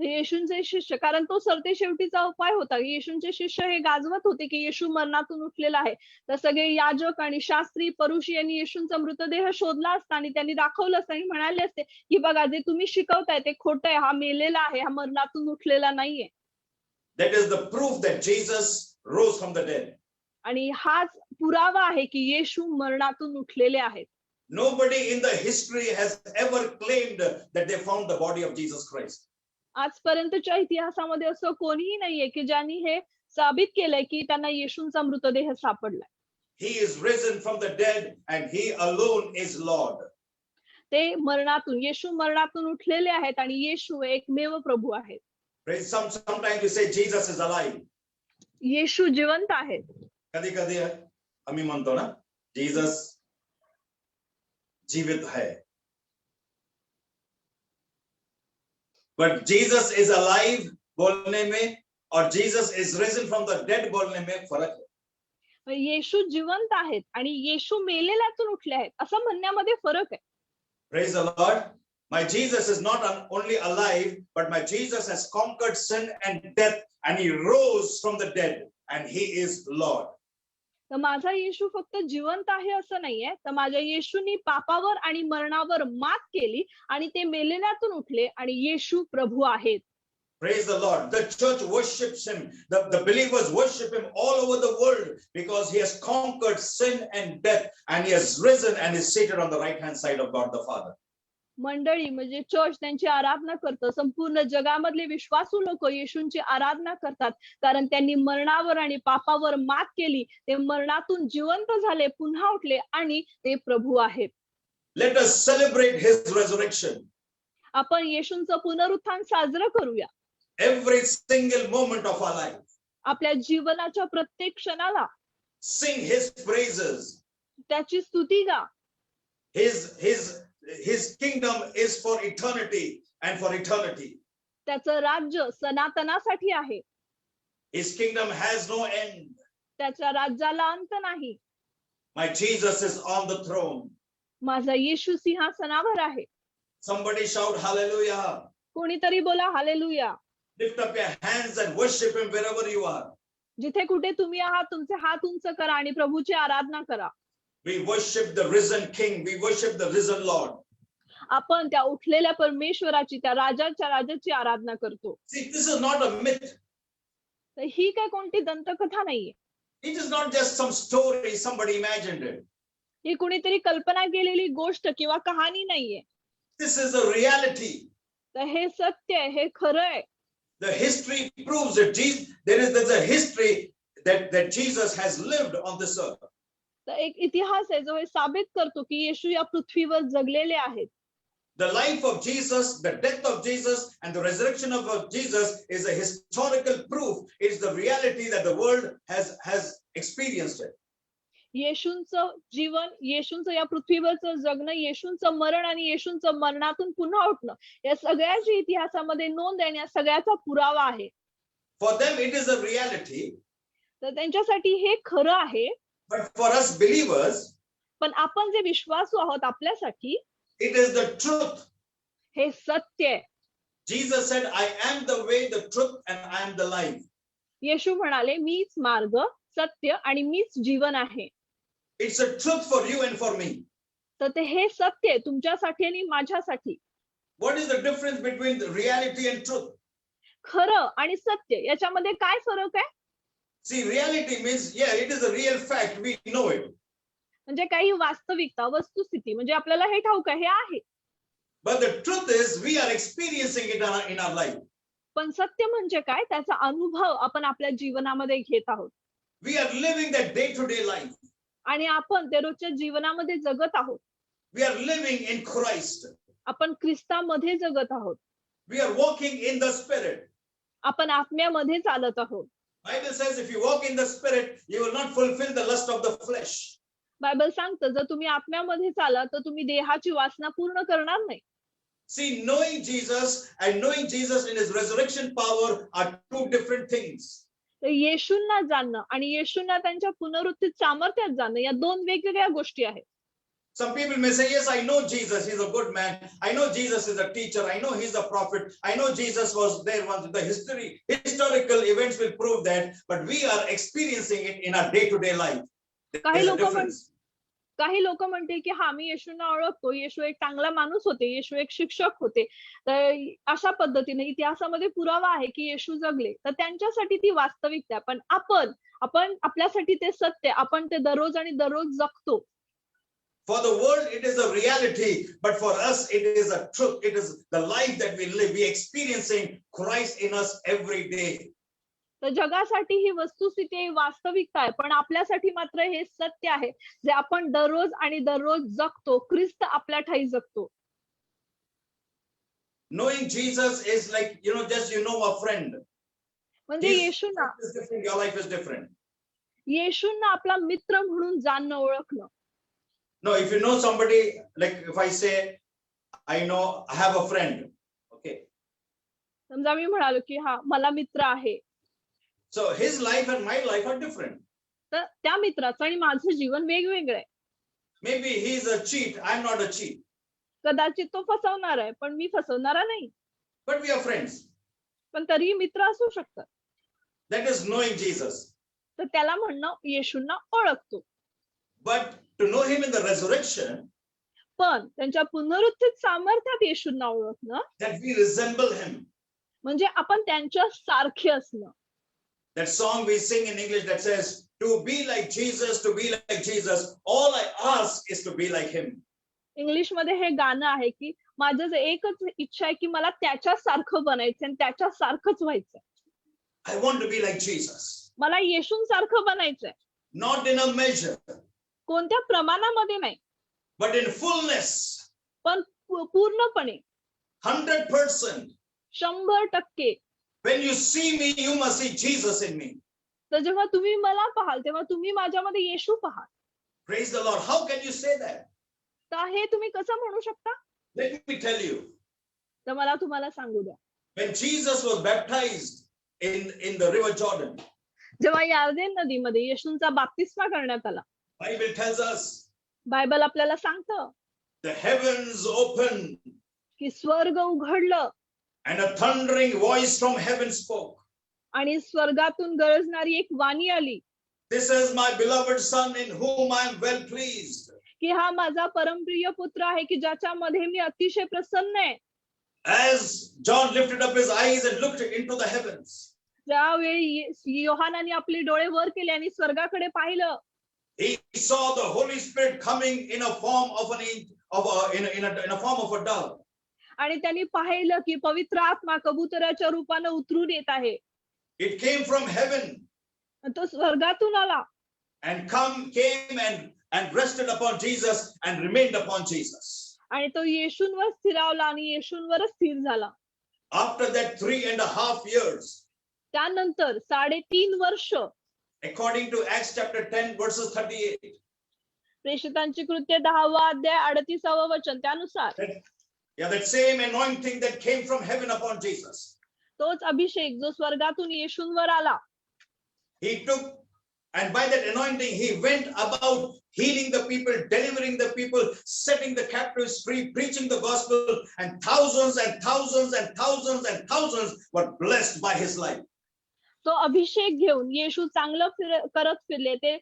येशूंचे शिष्य, कारण तो सरतेशेवटीचा उपाय होता. येशूंचे शिष्य हे गाजवत होते की येशू मरणातून उठलेला आहे. तर सगळे याजक आणि शास्त्री परुषी यांनी येशूंचा मृतदेह शोधला असता आणि त्यांनी दाखवलं असतं आणि म्हणाले असते की बघा, जे तुम्ही शिकवताय ते खोटं आहे, हा मेलेला आहे, हा मरणातून उठलेला नाहीये. That is the proof that Jesus rose from the dead. आणि हाच पुरावा आहे की येशू मरणातून उठलेले आहेत. Nobody in the history has ever claimed that they found the body of Jesus Christ. आजपर्यंतच्या इतिहासामध्ये असं कोणीही नाहीये की ज्यांनी हे साबित केलंय की त्यांना येशूंचा मृतदेह सापडलाय. He is risen from the dead and he alone is Lord. ते मरणातून, येशू मरणातून उठलेले आहेत आणि येशू एकमेव प्रभू आहेत. Sometimes we say Jesus is alive. येशू जिवंत आहेत. कधी कधी आम्ही म्हणतो ना, जीसस जीवित है. But Jesus is alive बोलने में और Jesus is risen from the dead बोलने में फरक है. येशू जिवंत आहेत आणि येशू मेलेल्यातून उठले आहेत असं म्हणण्यामध्ये फरक आहे. Praise the Lord. My Jesus is not only alive, but my Jesus has conquered sin and death, and he rose from the dead, and he is Lord. तर माझा येशू फक्त जिवंत आहे असं नाहीये, तर माझ्या येशूनी पापावर आणि मरणावर मात केली आणि ते मेलेल्यातून उठले आणि येशू प्रभू आहेत. Praise the Lord. The church worships him. The believers worship him all over the world because he has conquered sin and death, and he has risen and is seated on the right hand side of God the Father. मंडळी म्हणजे church त्यांची आराधना करतं. संपूर्ण जगामधले विश्वासू लोक येशूंची आराधना करतात, कारण त्यांनी मरणावर आणि पापावर मात केली. ते मरणातून जिवंत झाले, पुन्हा उठले आणि ते प्रभू आहेत. Let us celebrate his resurrection. आपण येशूंचं पुनरुत्थान साजरं करूया. Every single moment of our life. आपल्या जीवनाच्या प्रत्येक क्षणाला Sing his praises. त्याची स्तुती गा. His kingdom is for eternity and for eternity. त्याचं राज्य सनातनासाठी आहे. His kingdom has no end. त्याच्या राज्याला अंत नाही. My Jesus is on the throne. माझा येशू सिंहासनावर आहे. Somebody shout hallelujah. कोणीतरी बोला hallelujah. Lift up your hands and worship him wherever you are. जिथे कुठे तुम्ही आहात तुमचे हात उंच करा आणि प्रभूची आराधना करा. We worship the risen King. We worship the risen Lord. आपण त्या उठलेल्या परमेश्वराची, त्या राजाची आराधना करतो. See, this is not a myth. तर ही काय कोणती दंतकथा नाहीये. It is not just some story somebody imagined it. ही कुणीतरी कल्पना केलेली गोष्ट किंवा कहाणी नाहीये. This is a reality. तर हे सत्य आहे, हे खरं आहे. The history proves it. There's a history that Jesus has lived on this earth. तर एक इतिहास आहे जो हे साबित करतो की येशू या पृथ्वीवर जगलेले आहेत. The life of Jesus, the death of Jesus, and the resurrection of Jesus is a historical proof. It's the reality that the world has experienced it. येशूंचं जीवन, येशूंचं या पृथ्वीवरचं जगणं, येशूंचं मरण आणि येशूंचं मरणातून पुन्हा उठणं, या सगळ्याची इतिहासामध्ये नोंद आहे, या सगळ्याचा पुरावा आहे. For them, it is a reality. तर त्यांच्यासाठी हे खरं आहे. But for us believers, पण आपण जे विश्वासू आहोत आपल्यासाठी it is the truth. हे सत्य आहे. Jesus said, I am the way, the truth, and I am the life. येशू म्हणाले, मीच मार्ग, सत्य आणि मीच जीवन आहे. It's a truth for you and for me. तर ते हे सत्य आहे तुमच्यासाठी आणि माझ्यासाठी. What is the difference between the reality and truth? खरं आणि सत्य याच्यामध्ये काय फरक आहे? See, reality means, yeah, it is a real fact. We know it. म्हणजे काही वास्तविकता, वस्तुस्थिती म्हणजे आपल्याला हे ठाऊक आहे, हे आहे. But the truth is, we are experiencing it in our life. पण सत्य म्हणजे काय? त्याचा अनुभव आपण आपल्या जीवनामध्ये घेत आहोत. We are living that day-to-day life. आणि आपण ते रोजच्या जीवनामध्ये जगत आहोत. We are living in Christ. आपण ख्रिस्तामध्ये जगत आहोत. We are walking in the Spirit. आपण आत्म्यामध्ये चालत आहोत. Bible says, if you walk in the Spirit, you will not fulfill the lust of the flesh. Bible सांगतं जर तुम्ही आत्म्यामध्ये चालाल तर तुम्ही देहाची वासना पूर्ण करणार नाही. See, knowing Jesus and knowing Jesus in his resurrection power are two different things. तर येशूंना जाणणं आणि येशूंना त्यांच्या पुनरुत्थित सामर्थ्यात जाणं या दोन वेगवेगळ्या गोष्टी आहेत. Some people may say, yes, I know Jesus, he's a good man. I know Jesus is a teacher. I know he's a prophet. I know Jesus was there once. The historical events will prove that, but we are experiencing it in our day-to-day life. There's a difference. काही लोक म्हणतील की हा मी येशूंना ओळखतो, येशू एक चांगला माणूस होते, येशू एक शिक्षक होते. तर अशा पद्धतीने इतिहासामध्ये पुरावा आहे की येशू जगले. तर त्यांच्यासाठी ती वास्तविकता, पण आपण आपल्यासाठी ते सत्य, आपण ते दररोज आणि दररोज जगतो. For the world, it is a reality, but for us, it is a truth. It is the life that we live. We experiencing Christ in us every day. तर जगासाठी ही वस्तुस्थिती आहे, वास्तविकता आहे, पण आपल्यासाठी मात्र हे सत्य आहे जे आपण दररोज आणि दररोज जगतो. ख्रिस्त आपल्या ठायी जगतो. Knowing Jesus is like, just a friend. म्हणजे येशूंना Your life is different. येशूंना आपला मित्र म्हणून जाणणं, ओळखणं. No, if you know somebody, like if I say, I have a friend, okay. समजा मी म्हणालो की हा मला मित्र आहे. So his life and my life are different. तर त्या मित्राचं आणि माझं जीवन वेगवेगळं आहे. Maybe he's a cheat, I'm not a cheat. कदाचित तो फसवणार आहे, पण मी फसवणारा नाही. But we are friends. पण तरीही मित्र असू शकतात. That is knowing Jesus. तर त्याला म्हणणं येशूंना ओळखतो. But to know him in the resurrection, पण त्यांच्या पुनरुत्थित सामर्थ्यात येशूंना ओळखणं, that we resemble him. म्हणजे आपण त्यांच्या सारखे असणं. That song we sing in English that says, to be like Jesus, to be like Jesus, all I ask is to be like him. English मध्ये हे गाणं आहे की माझं जे एकच इच्छा आहे की मला त्याच्यासारखं बनायचं आणि त्याच्यासारखंच व्हायचं. I want to be like Jesus. मला येशूंसारखं बनायचंय. Not in a measure, कोणत्या प्रमाणामध्ये नाही, but in fullness. पण पूर्णपणे 100%. 100%. When you see me, you must see Jesus in me. तर जेव्हा तुम्ही मला पाहाल तेव्हा तुम्ही माझ्यामध्ये येशू पाहाल. Praise the Lord. How can you say that? तर हे तुम्ही कसं म्हणू शकता? Let me tell you. तर मला तुम्हाला सांगू द्या. When Jesus was baptized in the river Jordan, जेव्हा यार्देन नदीमध्ये येशूंचा बाप्तिस्मा करण्यात आला, Bible tells us बायबल आपल्याला सांगतं the heavens opened की स्वर्ग उघडलं and a thundering voice from heaven spoke. आणि स्वर्गातून गरजणारी एक वाणी आली This is my beloved son in whom I am well pleased. की हा माझा परमप्रिय पुत्र आहे की ज्याच्यामध्ये मी अतिशय प्रसन्न आहे. As John lifted up his eyes and looked into the heavens, ज्यावेळी योहानाने आपले डोळे वर केले आणि स्वर्गाकडे पाहिलं, he saw the Holy Spirit coming in a form of in a form of a dove. आणि त्यांनी पाहिलं की पवित्र आत्मा कबुतराच्या रूपानं उतरून येत आहे. It came from heaven आणि तो स्वर्गातून आला and came and rested upon Jesus and remained upon Jesus. आणि तो येशूंवर स्थिरावला आणि येशूंवरच स्थिर झाला. After that 3.5 years, त्यानंतर 3.5 वर्ष, according to Acts chapter 10 verses 38, प्रेषितांची कृत्ये 10वा अध्याय 38व वचन, त्यानुसार that same anointing that came from heaven upon Jesus, तोच अभिषेक जो स्वर्गातून येशूंवर आला, he took, and by that anointing he went about healing the people, delivering the people, setting the captives free, preaching the gospel, and thousands and thousands and thousands and thousands were blessed by his life. तो अभिषेक घेऊन येशू चांगलं करत फिरले. ते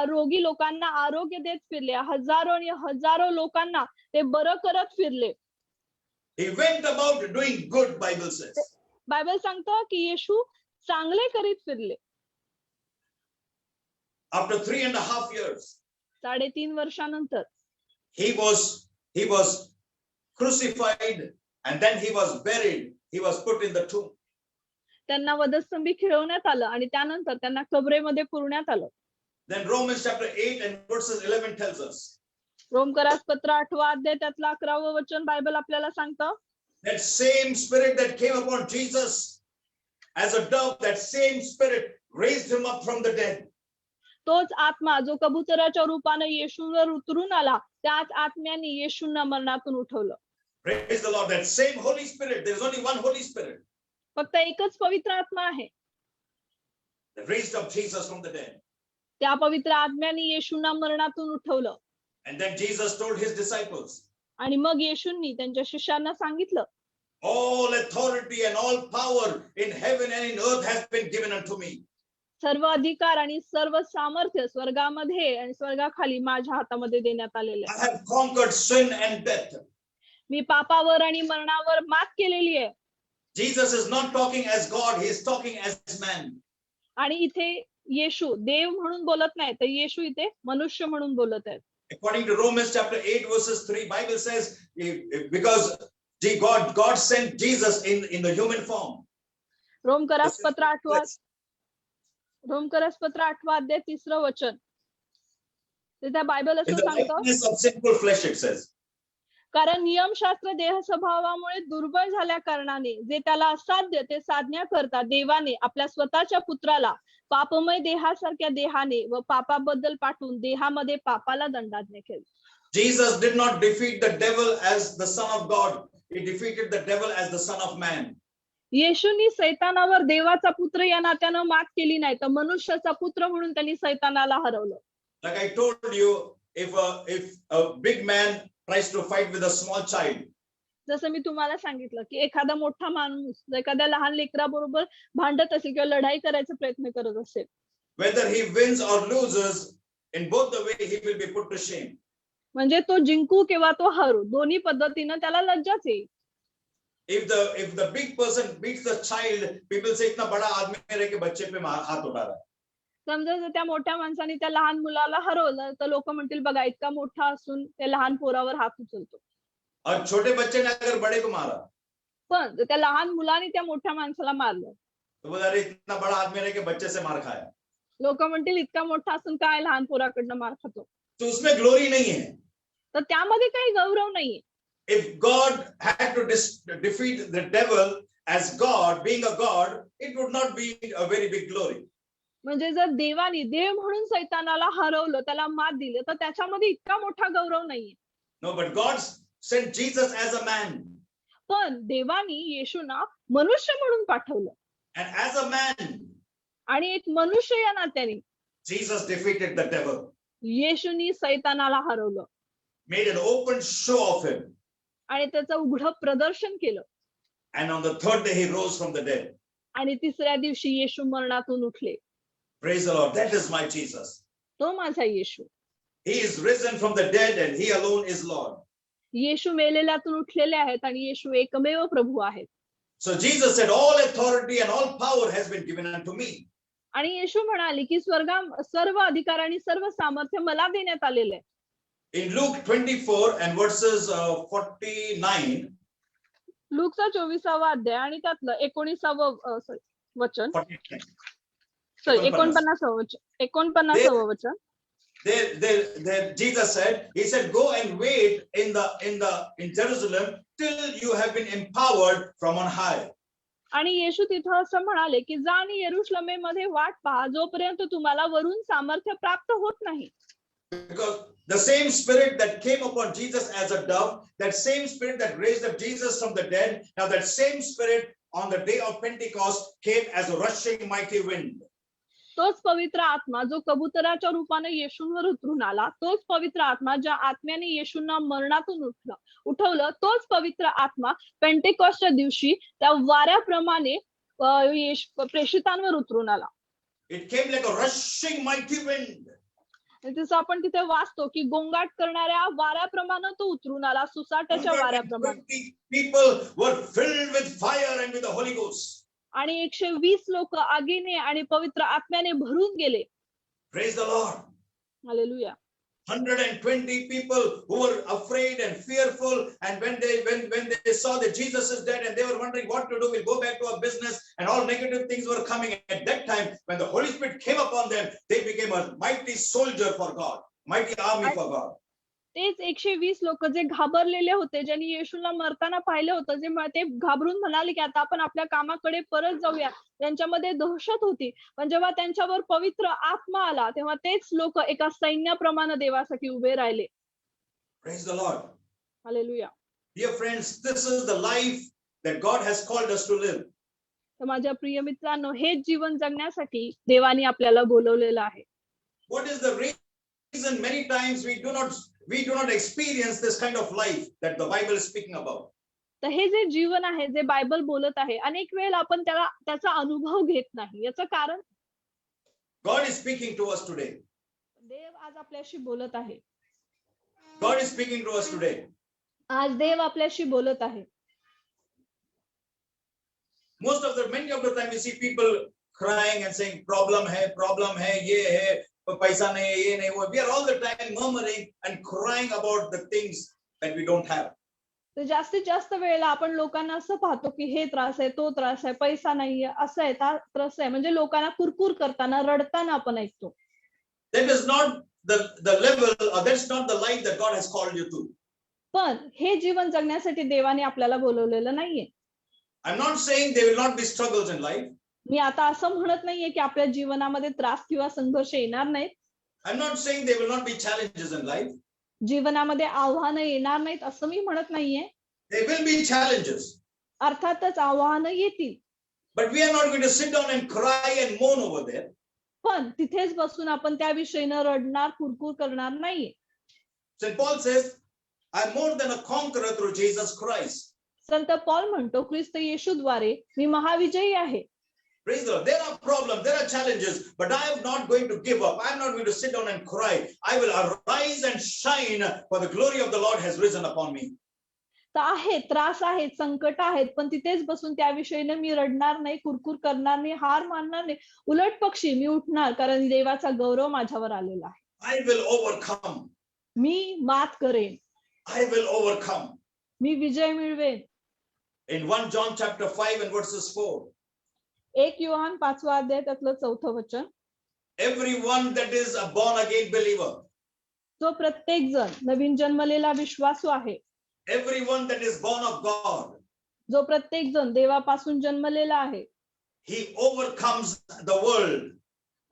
रोगी लोकांना आरोग्य देत फिरले. हजारो आणि हजारो लोकांना ते बरं करत फिरले. He went about doing good, Bible says. Bible सांगतं की येशू चांगले करीत फिरले. After 3.5 years, 3.5 वर्षानंतर he was crucified and then he was buried. He was put in the tomb. त्यांना वधस्तंभी खिळवण्यात आलं आणि त्यानंतर त्यांना कबरेमध्ये पुरण्यात आलं. Then Romans chapter 8 and verses 11 tells us रोमकरास पत्र 8वा अध्याय त्यातलं 11वं वचन बायबल आपल्याला सांगतं that same spirit that came upon Jesus as a dove, that same spirit raised him up from the dead. तोच आत्मा जो कबुतराच्या रूपाने येशूवर उतरून आला, त्याच आत्म्याने येशूंना मरणातून उठवलं. Praise the Lord. That same Holy Spirit, there is only one Holy Spirit फक्त एकच पवित्र आत्मा आहे, that raised up Jesus from the dead. त्या पवित्र आत्म्याने येशूंना मरणातून उठवलं. And then Jesus told his disciples, आणि मग येशूंनी त्यांच्या शिष्यांना सांगितलं, all authority and all power in heaven and in earth has been given unto me. सर्व अधिकार आणि सर्व सामर्थ्य स्वर्गामध्ये आणि स्वर्गाखाली माझ्या हातामध्ये देण्यात आलेले I आहे. have conquered sin and death. Me papaver आणि मरणावर मात केलेली आहे. Jesus is not talking as God, he is talking as man. आणि इथे येशू देव म्हणून बोलत नाही, तर येशू इथे मनुष्य म्हणून बोलत आहेत. According to Romans chapter 8 verses 3, Bible says because God sent Jesus in the human form. रोमकरास पत्र 8वा अध्याय 3रं वचन, त्या बायबल In असं the सांगतं, likeness of sinful flesh, it says. कारण नियमशास्त्र देह स्वभावामुळे दुर्बळ झाल्या कारणाने जे त्याला असाध्य ते साधण्याकरता देवाने आपल्या स्वतःच्या पुत्राला पापमय देहासारख्या देहाने व पापाबद्दल पाठवून देहामध्ये पापाला दंडाज्ञा केली. Jesus did not defeat the devil as the son of God. He defeated the devil as the son of man. येशूंनी सैतानावर देवाचा पुत्र या नात्यानं मात केली नाही, तर मनुष्याचा पुत्र म्हणून त्यांनी सैतानाला हरवलं. Like I told you, if a big man tries to fight with a small child, जसं मी तुम्हाला सांगितलं की एखादा मोठा माणूस एखाद्या लहान लेकराबरोबर भांडत असेल किंवा लढाई करायचा प्रयत्न करत असेल, whether he wins or loses, in both the way he will be put to shame. म्हणजे तो जिंकू किंवा तो हरू दोन्ही पद्धतीनं त्याला लज्जाच येईल. If the big person beats the child, people say इतना बड़ा आदमी है कि बच्चे पे हाथ उठा रहा है. समजा जर त्या मोठ्या माणसाने त्या लहान मुलाला हरवलं, तर लोक म्हणतील बघा इतका मोठा असून त्या लहान पोरावर हात उचलतो. और छोटे बच्चे ने अगर बड़े को मारा पण त्या लहान मुलाने त्या मोठ्या माणसाला मारलं. तो बोला अरे इतना बड़ा आदमी रह के बच्चे से मार खाया, लोक म्हणतील इतका मोठा असून काय लहान पोराकडनं मार खातो. तो उसमें ग्लोरी नहीं है. तर त्यामध्ये काही गौरव नाहीये. If God had to defeat the devil as God, being a God, it would not be a very big glory. म्हणजे जर देवानी देव म्हणून सैतानाला हरवलं, त्याला मात दिली, तर त्याच्यामध्ये इतका मोठा गौरव नाहीये. No, but God sent Jesus as a man. पण देवानी येशूना मनुष्य म्हणून पाठवलं. And as a man, आणि एक मनुष्य या नात्याने Jesus defeated the devil, येशूनी सैतानाला हरवलं made an open show of him. आणि त्याचं उघडं प्रदर्शन केलं. And on the third day, he rose from the dead. आणि तिसऱ्या दिवशी येशू मरणातून उठले. Praise the Lord. That is my Jesus. तो माझा येशू. He is risen from the dead and he alone is Lord. येशू मेलेल्यातून उठलेले आहेत आणि येशू एकमेव प्रभू आहेत. So Jesus said, all authority and all power has been given unto me. आणि येशू म्हणाले की सर्व अधिकार आणि सर्व सामर्थ्य मला देण्यात आलेले आहे. In Luke 24 and verses 49, लूकचा 24वा अध्याय आणि त्यातलं 19व वचन 49. सॉरी 49व वचन. There Jesus said, he said, go and wait in Jerusalem till you have been empowered from on high. आणि येशू तिथं असं म्हणाले की जा आणि येरुशलेमेमध्ये वाट पहा जोपर्यंत तुम्हाला वरून सामर्थ्य प्राप्त होत नाही. Because the same spirit that came upon Jesus as a dove, that same spirit that raised up Jesus from the dead, now that same spirit on the day of Pentecost came as a rushing mighty wind. तोच पवित्र आत्मा जो कबुतराच्या रूपाने येशूंवर उतरून आला, तोच पवित्र आत्मा ज्या आत्म्याने येशूंना मरणातून उठवलं, तोच पवित्र आत्मा पेंटेकॉस्टच्या दिवशी त्या वाऱ्याप्रमाणे प्रेषितांवर उतरून आला. It came like a rushing mighty wind. जसं आपण तिथे वाचतो की गोंगाट करणाऱ्या वाऱ्याप्रमाणे तो उतरून आला, सुसाट्याच्या वाऱ्याप्रमाणे. People were filled with fire and with the Holy Ghost. आणि 120 लोक आगीने आणि पवित्र आत्म्याने भरून गेले. Praise the Lord. Hallelujah. 120 people who were afraid and fearful, and when they saw that Jesus is dead and they were wondering what to do, we'll go back to our business, and all negative things were coming. At that time, when the Holy Spirit came upon them, they became a mighty soldier for God, mighty army for God. तेच 120 लोक जे घाबरलेले होते, ज्यांनी येशूला मरताना पाहिलं होतं, जे ते घाबरून म्हणाले की आता आपण आपल्या कामाकडे परत जाऊया. त्यांच्यामध्ये दहशत होती, पण जेव्हा त्यांच्यावर पवित्र आत्मा आला तेव्हा तेच लोक एका सैन्याप्रमाणे देवासाठी उभे राहिले. Praise the Lord. Hallelujah. Dear friends, this is the life that God has called us to live. तर माझ्या प्रिय मित्रांनो, हेच जीवन जगण्यासाठी देवाने आपल्याला बोलवलेलं आहे. What is the reason many times we do not experience this kind of life that the Bible is speaking about? तर हे जे जीवन आहे, जे बायबल बोलत आहे, अनेक वेळेला आपण त्याचा अनुभव घेत नाही. याचं कारण God is speaking to us today. देव आज आपल्याशी बोलत आहे. God is speaking to us today. आज देव आपल्याशी बोलत आहे. Many of the time we see people crying and saying problem hai, ye hai, paisa nahi, ye nahi, wo. We are all the time murmuring and crying about the things that we don't have. तर जास्तीत जास्त वेळेला आपण लोकांना असं पाहतो की हे त्रास आहे, तो त्रास आहे, पैसा नाहीये, असं आहे, त्रास आहे, म्हणजे लोकांना कुरकुर करताना, रडताना आपण ऐकतो. That is not the level, or that's not the life that God has called you to. पण हे जीवन जगण्यासाठी देवाने आपल्याला बोलवलेलं नाहीये. I'm not saying there will not be struggles in life. मी आता असं म्हणत नाहीये की आपल्या जीवनामध्ये त्रास किंवा संघर्ष येणार नाहीत. I'm not saying there will not be challenges in life. जीवनामध्ये आव्हानं येणार नाहीत असं मी म्हणत नाहीये. There will be challenges. अर्थातच आव्हानं येतील. But we are not going to sit down and cry and moan over there. पण तिथेच बसून आपण त्या विषयीनं रडणार, कुरकुर करणार नाहीये. St. Paul says, I'm more than a conqueror through Jesus Christ. Sant Paul म्हणतो, ख्रिस्त येशूद्वारे मी महाविजयी आहे. Praise the Lord. There are problems, there are challenges, but I am not going to give up. I am not going to sit down and cry. I will arise and shine, for the glory of the Lord has risen upon me. तर आहे, त्रास आहेत, संकट आहेत, पण तिथेच बसून त्या विषयीने मी रडणार नाही, कुरकुर करणार नाही, हार मानणार नाही. उलट पक्षी मी उठणार, कारण देवाचा गौरव माझ्यावर आलेला आहे. I will overcome. मी मात करेन. I will overcome. Me Vijay मिळवेन. In 1 John chapter 5 and verses 4. 1 Yohan 5वा अध्याय त्यातलं 4थं वचन. Everyone that is a born again believer, जो प्रत्येक जण नवीन जन्मलेला विश्वासू आहे, everyone that is born of God, जो प्रत्येक जण देवापासून जन्मलेला आहे, he overcomes the world.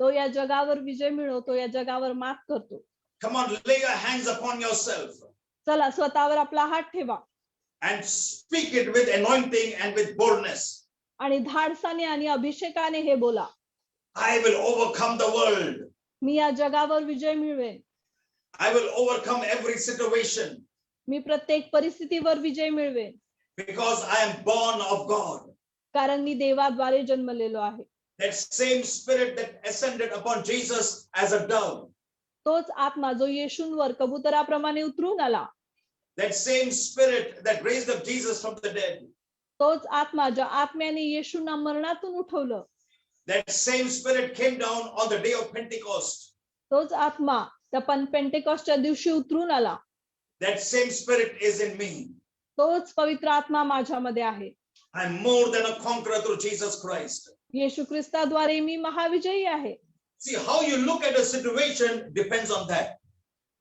तो या जगावर विजय मिळवतो, या जगावर मात करतो. Come on, lay your hands upon yourself चला स्वतःवर आपला हात ठेवा and speak it with anointing and with boldness. आणि धाडसाने आणि अभिषेकाने हे बोला, I will overcome the world. मी या जगावर विजय मिळवेन. I will overcome every situation मी प्रत्येक परिस्थितीवर विजय मिळवेन, because I am born of God. कारण मी देवाद्वारे जन्मलेलो आहे. That same spirit that ascended upon Jesus as a dove, तोच आत्मा जो येशूंवर कबुतराप्रमाणे उतरून आला, that same spirit that raised up Jesus from the dead, तोच आत्मा ज्या आत्म्याने येशूंना मरणातून उठवलं, that same spirit came down on the day of Pentecost. तोच आत्मा त्या पेंटेकॉस्टच्या दिवशी उतरून आला. That same spirit is in me. तोच पवित्र आत्मा माझ्यामध्ये आहे. I'm more than a conqueror through Jesus Christ. येशू ख्रिस्ताद्वारे मी महाविजयी आहे. See, how you look at a situation depends on that.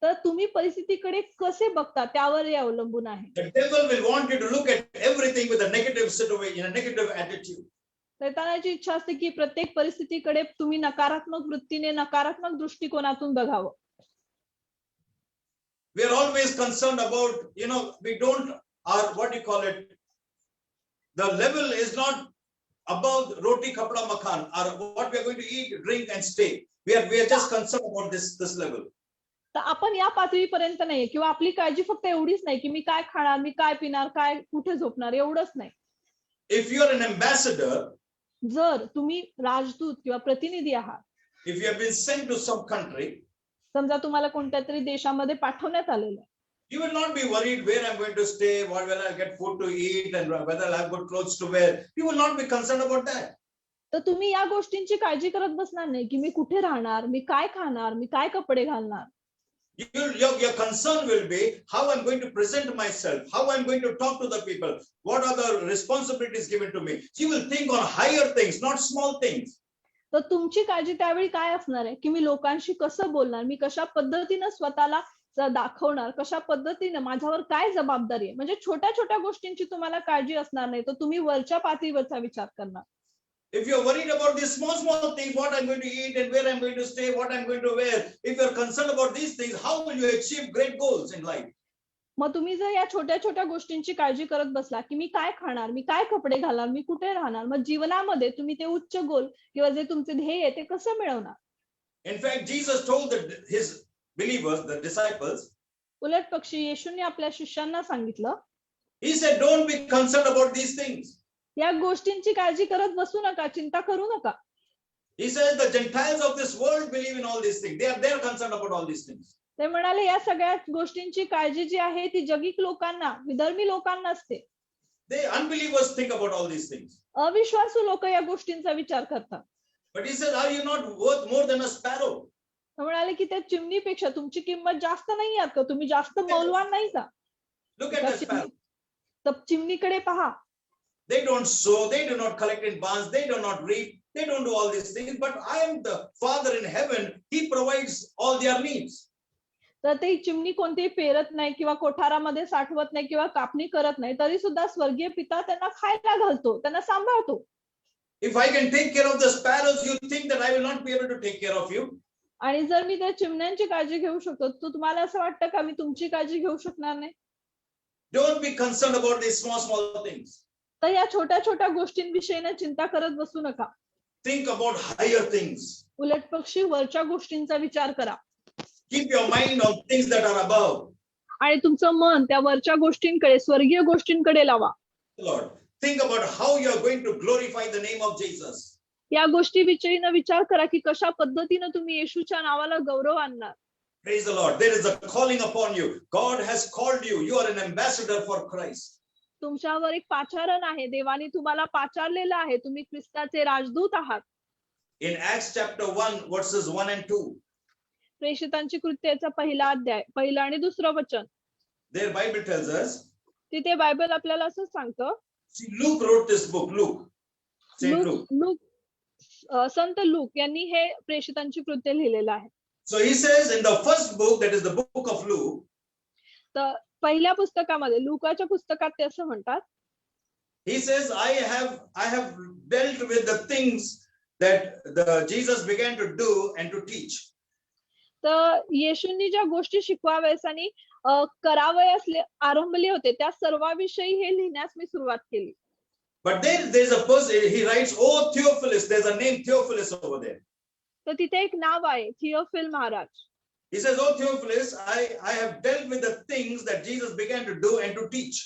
तर तुम्ही परिस्थितीकडे कसे बघता त्यावर हे अवलंबून आहे. The devil will want you to look at everything with a negative situation, a negative attitude. शैतानाची इच्छा असते की प्रत्येक परिस्थितीकडे तुम्ही नकारात्मक वृत्तीने, नकारात्मक दृष्टिकोनातून बघावं. We are always concerned about, we don't, or what do you call it? The level is not above roti, kapda, makan, or what we are going to eat, drink, and stay. We are just concerned about this level. तर आपण या पातळीपर्यंत नाहीये, किंवा आपली काळजी फक्त एवढीच नाही की मी काय खाणार, मी काय पिणार, काय कुठे झोपणार, एवढंच नाही. If you are an ambassador, जर तुम्ही राजदूत किंवा प्रतिनिधी आहात, if you have been sent to some country, समजा तुम्हाला कोणत्या तरी देशामध्ये पाठवण्यात आलेलं आहे, you will not be worried where I'm going to stay, whether I'll get food to eat, and whether I'll have good clothes to wear. You will not be concerned about that. तर तुम्ही या गोष्टींची काळजी करत बसणार नाही की मी कुठे राहणार, मी काय खाणार, मी काय कपडे घालणार. Your concern will be how I'm going to present myself, how I'm going to talk to the people, what are the responsibilities given to me. So you will think on higher things, not small things. तर तुमची काळजी त्यावेळी काय असणार आहे की मी लोकांशी कसं बोलणार, मी कशा पद्धतीनं स्वतःला दाखवणार, कशा पद्धतीनं माझ्यावर काय जबाबदारी आहे. म्हणजे छोट्या छोट्या गोष्टींची तुम्हाला काळजी असणार नाही, तर तुम्ही वरच्या पातळीवरचा विचार करणार. If you're worried about these small things, what I'm going to eat and where I'm going to stay, what I'm going to wear, if you're concerned about these things, how will you achieve great goals in life? मग तुम्ही जर या छोट्या छोट्या गोष्टींची काळजी करत बसला की मी काय खाणार, मी काय कपडे घालणार, मी कुठे राहणार, मग जीवनामध्ये तुम्ही ते उच्च गोल किंवा जे तुमचे ध्येय आहे ते कसं मिळवणार. In fact, Jesus told his believers, the disciples, उलट पक्षी येशूने आपल्या शिष्यांना सांगितलं, he said, don't be concerned about these things. या गोष्टींची काळजी करत बसू नका, चिंता करू नका. He says the Gentiles of this world believe in all these things. They're concerned about all these things. ते म्हणाले या सगळ्या गोष्टींची काळजी जी आहे ती जगिक लोकांना, विधर्मी लोकांना असते. They unbelievers think about all these things. अविश्वासू लोक या गोष्टींचा विचार करतात. But he says, are you not worth more than a sparrow? ते म्हणाले की त्या चिमणीपेक्षा तुमची किंमत जास्त नाही आहे का, तुम्ही जास्त मौल्यवान नाही का. Look at the sparrow. तर चिमणीकडे पहा. They don't sow, they do not collect in barns, they do not reap, they don't do all these things. But I am the Father in heaven. He provides all their needs. तर ते चिमणी कोणतेही पेरत नाही किंवा कोठारामध्ये साठवत नाही किंवा कापणी करत नाही, तरी सुद्धा स्वर्गीय पिता त्यांना खायला घालतो, त्यांना सांभाळतो. If I can take care of the sparrows, you think that I will not be able to take care of you? आणि जर मी त्या चिमण्यांची काळजी घेऊ शकतो, तर तुम्हाला असं वाटतं का मी तुमची काळजी घेऊ शकणार नाही. Don't be concerned about these small things. तर या छोट्या छोट्या गोष्टींविषयी चिंता करत बसू नका. Think about higher things. उलट पक्षी वरच्या गोष्टींचा विचार करा. Keep your mind on things that are above. आणि तुमचं मन त्या वरच्या गोष्टींकडे, स्वर्गीय गोष्टींकडे लावा. Lord, think about how you are going to glorify the name of Jesus. या गोष्टीविषयीनं विचार करा की कशा पद्धतीनं तुम्ही येशूच्या नावाला गौरव आणणार. Praise the Lord. There is a calling upon you. God has called you. You are an ambassador for Christ. तुमच्यावर एक पाचारण आहे, देवाने तुम्हाला पाचारलेलं आहे, तुम्ही ख्रिस्ताचे राजदूत आहात. In Acts chapter 1 verses 1 and 2. प्रेषितांची कृत्याचा पहिला अध्याय, पहिलं आणि दुसरं वचन. Their Bible tells us, तिथे बायबल आपल्याला असं सांगतं, See, Luke wrote this book, Luke. Saint Luke. Sant look यांनी हे प्रेषितांची कृत्य लिहिलेलं आहे. So he says in the first book, that is the book of Luke, तर पहिल्या पुस्तकामध्ये, लूकाच्या पुस्तकात ते असं म्हणतात, he says, I have dealt with the things that Jesus began to do and to teach. तर येशूंनी ज्या गोष्टी शिकवाव्यास आणि करावयास आरंभले होते त्या सर्वाविषयी हे लिहिण्यास मी सुरुवात केली. But there's a person, he writes, oh Theophilus, there's a name Theophilus over there. तर तिथे एक नाव आहे, Theophile Maharaj. He says, oh Theophilus, I have dealt with the things that Jesus began to do and to teach.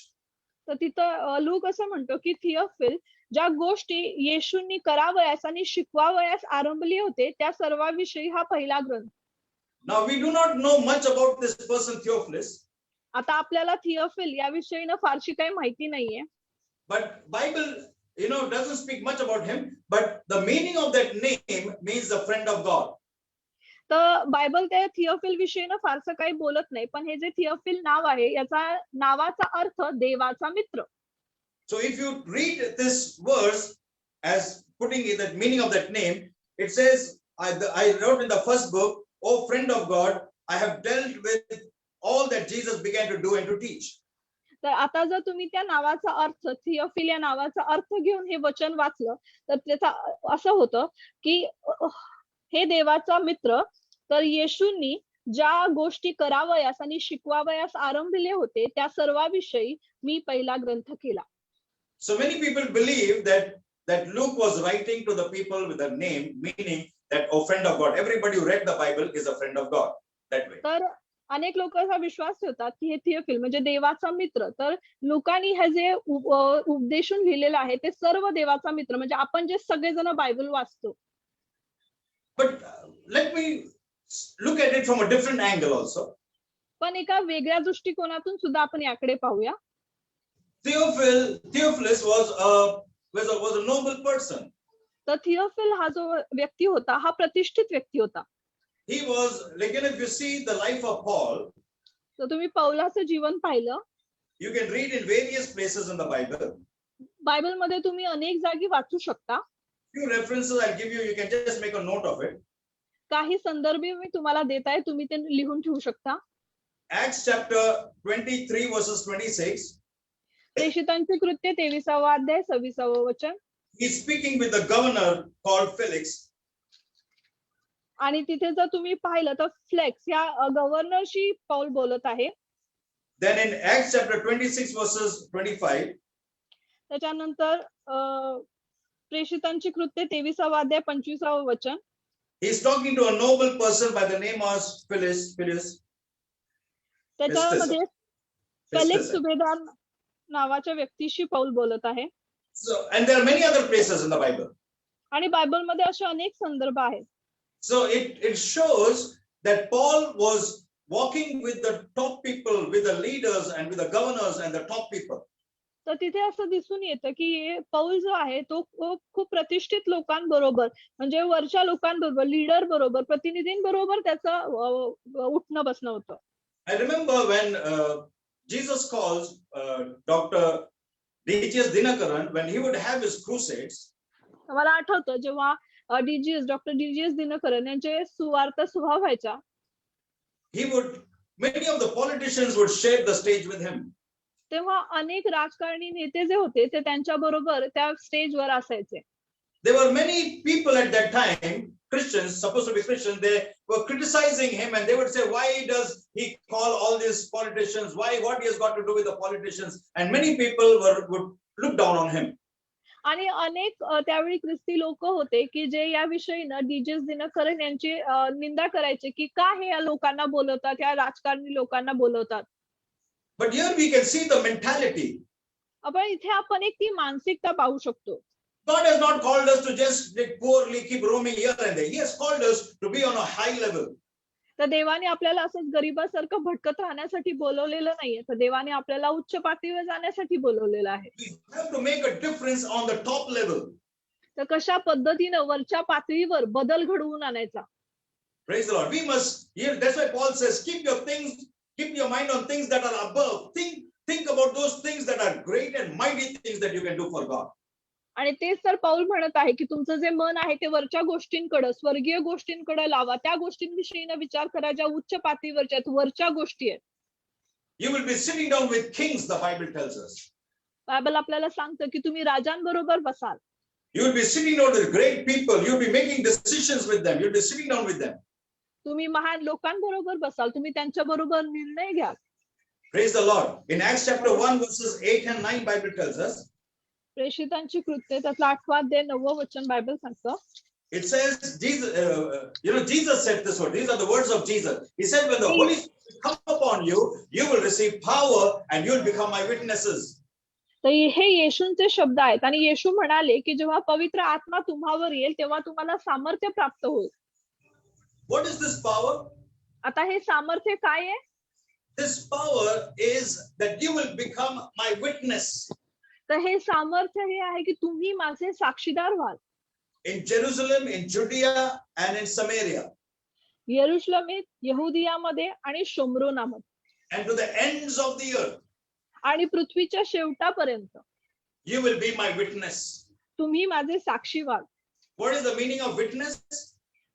तर तिथं look असं म्हणतो की Theophile, ज्या गोष्टी येशूंनी करावयास आणि शिकवावयास आरंभले होते त्या सर्वाविषयी हा पहिला ग्रंथ. Now we do not know much about this person Theophilus. आता आपल्याला थिओफिल याविषयी फारशी काही माहिती नाहीये. But Bible, doesn't speak much about him. But the meaning of that name means the friend of God. तर बायबल त्या थिओफिल विषयी फारसं काही बोलत नाही, पण हे जे थिओफिल नाव आहे याचा नावाचा अर्थ देवाचा मित्र. So if you read this verse as putting in the meaning of that name, it says, I wrote in the first book, oh friend of God, I have dealt with all that Jesus began to do and to teach. तर आता जर तुम्ही त्या नावाचा अर्थ, Theophile या नावाचा अर्थ घेऊन हे वचन वाचलं तर त्याचा असं होतं की हे देवाचा मित्र, तर येशूंनी ज्या गोष्टी करावयास आणि शिकवावयास आरंभले होते त्या सर्वाविषयी मी पहिला ग्रंथ केला. So many people believe that Luke was writing to the people with a name, meaning that, oh friend of God. Everybody who read the Bible is a friend of God. That way. तर अनेक लोक असा विश्वास ठेवतात की हे Theophile म्हणजे देवाचा मित्र. तर लोकांनी हे जे उपदेशून लिहिलेलं आहे ते सर्व देवाचा मित्र, म्हणजे आपण जे सगळेजण बायबल वाचतो. But let me look at it from a different angle also. पण एका वेगळ्या दृष्टिकोनातून सुद्धा आपण याकडे पाहूया. Theophilus was a noble person. तर थिओफिल हा जो व्यक्ती होता हा प्रतिष्ठित व्यक्ती होता. He was, like, if you see the life of Paul, तर तुम्ही पौलाचं जीवन पाहिलं, you can read in various places in the Bible. Bible मध्ये तुम्ही अनेक जागी वाचू शकता. Few references I'll give you, you can just make a note of it. काही संदर्भ मी तुम्हाला देत आहे, तुम्ही ते लिहून ठेवू शकता. Acts chapter 23 verses 26. प्रेषितांची कृत्य 23वा अध्याय 26वा वचन. He's speaking with the governor called Felix. आणि तिथे जर तुम्ही पाहिलं तर फ्लेक्स या गव्हर्नरशी पौल बोलत आहे. Then in Acts chapter 26 verses 25. त्याच्यानंतर प्रेषितांची कृत्य 23वा अध्याय 25वा वचन. He's talking to a noble person by the name of Philus. त्याच्यामध्ये फेलिक्स सुभेदार नावाच्या व्यक्तीशी पौल बोलत आहे. So, and there are many other places in the Bible. आणि बायबल मध्ये असे अनेक संदर्भ आहेत. So it shows that Paul was walking with the top people, with the leaders and with the governors and the top people. तर तिथे असं दिसून येतं की पौल जो आहे तो खूप प्रतिष्ठित लोकांबरोबर, म्हणजे वरच्या लोकांबरोबर, लीडर बरोबर, प्रतिनिधींबरोबर त्याचं उठणं बसणं होतं. I remember when Jesus calls Dr. D.G.S. Dinakaran, when he would have his crusades. मला आठवतं जेव्हा डॉक्टर डीजीएस दिनकरन यांचे सुवार्ता सभा व्हायच्या, many of the politicians would share the stage with him. तेव्हा अनेक राजकारणी नेते जे होते ते त्यांच्या बरोबर त्या स्टेजवर असायचे. There were many people at that time, Christians, supposed to be Christians, they were criticizing him and they would say, why does he call all these politicians? What he has got to do with the politicians? And many people would look down on him. आणि अनेक त्यावेळी ख्रिस्ती लोक होते की जे या विषयीनं DGS Dinakaran यांची निंदा करायचे की का हे या लोकांना बोलवतात, या राजकारणी लोकांना बोलवतात. But here we can see the mentality. आपण इथे आपण एक ती मानसिकता पाहू शकतो. God has not called us to just poorly keep roaming here and there. He has called us to be on a high level. तर देवाने आपल्याला असंच गरीबासारखं भटकत राहण्यासाठी बोलवलेलं नाहीये, तर देवाने आपल्याला उच्च पातळीवर जाण्यासाठी बोलवलेलं आहे. We have to make a difference on the top level. तर कशा पद्धतीनं वरच्या पातळीवर बदल घडवून आणायचा. Praise the Lord. We must, that's why Paul says, keep your mind on things that are above. think about those things that are great and mighty things that you can do for God. आणि तेच तर पाऊल म्हणत आहे की तुमचं जे मन आहे ते वरच्या गोष्टींकडे, स्वर्गीय गोष्टींकडे लावा. त्या गोष्टींविषयी विचार करा ज्या उच्च पातळीवरच्या आहेत, वरच्या गोष्टी आहेत. You will be sitting down with kings, the Bible tells us. Bible आपल्याला सांगतं की तुम्ही राजांबरोबर बसाल. You will be sitting down with great people. You will be making decisions with them. You will be sitting down with them. तुम्ही महान लोकांबरोबर बसाल, तुम्ही त्यांच्या बरोबर निर्णय घ्या. Praise the Lord. In Acts chapter 1 verses 8 and 9, Bible tells us. प्रेषितांची कृत्ये त्यातलं 8वा अध्याय 9वं वचन बायबल सांगतं. It says, Jesus said this word. These are the words of Jesus. He said, when the Holy Spirit come upon you, you will receive power and you will become my witnesses. तर हे येशूंचे शब्द आहेत आणि येशू म्हणाले की जेव्हा पवित्र आत्मा तुम्हावर येईल तेव्हा तुम्हाला सामर्थ्य प्राप्त होईल. What is this power? आता हे सामर्थ्य काय आहे? This power is that you will become my witness. तर हे सामर्थ्य हे आहे की तुम्ही माझे साक्षीदार व्हाल. In Jerusalem, in Judea, and in Samaria, यरुशलेमेत, यहुदियामध्ये आणि शोमरोनामध्ये and to the ends of the earth, आणि पृथ्वीच्या शेवटापर्यंत you will be my witness. तुम्ही माझे साक्षी व्हाल. What is the meaning of witness?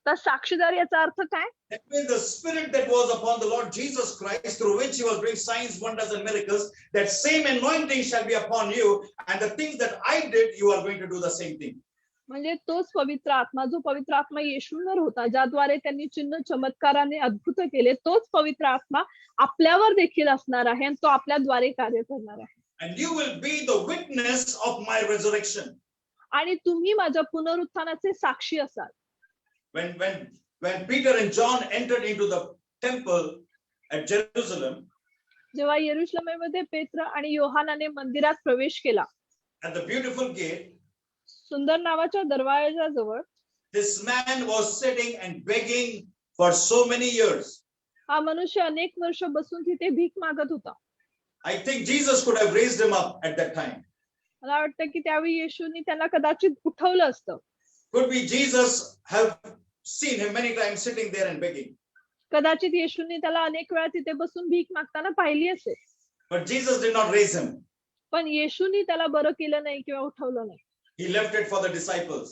तर साक्षीदार याचा अर्थ काय? That means the spirit that was upon the Lord Jesus Christ, through which he was doing signs, wonders, and miracles, that same anointing shall be upon you, and the things that I did, you are going to do the same thing. म्हणजे तोच पवित्र आत्मा, जो पवित्र आत्मा येशूंवर होता, ज्याद्वारे त्यांनी चिन्ह चमत्काराने अद्भुत केले, तोच पवित्र आत्मा आपल्यावर देखील असणार आहे आणि तो आपल्याद्वारे कार्य करणार आहे. And you will be the witness of my resurrection. आणि तुम्ही माझ्या पुनरुत्थानाचे साक्षी असाल. When Peter and John entered into the temple at Jerusalem, जेव्हा यरुशलेमेमध्ये पेत्र आणि योहानाने मंदिरात प्रवेश केला, at the beautiful gate, सुंदर नावाच्या दरवाजाजवळ this man was sitting and begging for so many years. हा मनुष्य अनेक वर्ष बसून तिथे भीक मागत होता. I think Jesus could have raised him up at that time. मला वाटतं की त्यावेळी येशूंनी त्यांना कदाचित उठवलं असतं. Could be Jesus have seen him many times sitting there and begging. कदाचित येशूंनी त्याला अनेक वेळा तिथे बसून भीक मागताना पाहिली असेल. But Jesus did not raise him. पण येशूंनी त्याला बरं केलं नाही किंवा उठवलं नाही. He left it for the disciples.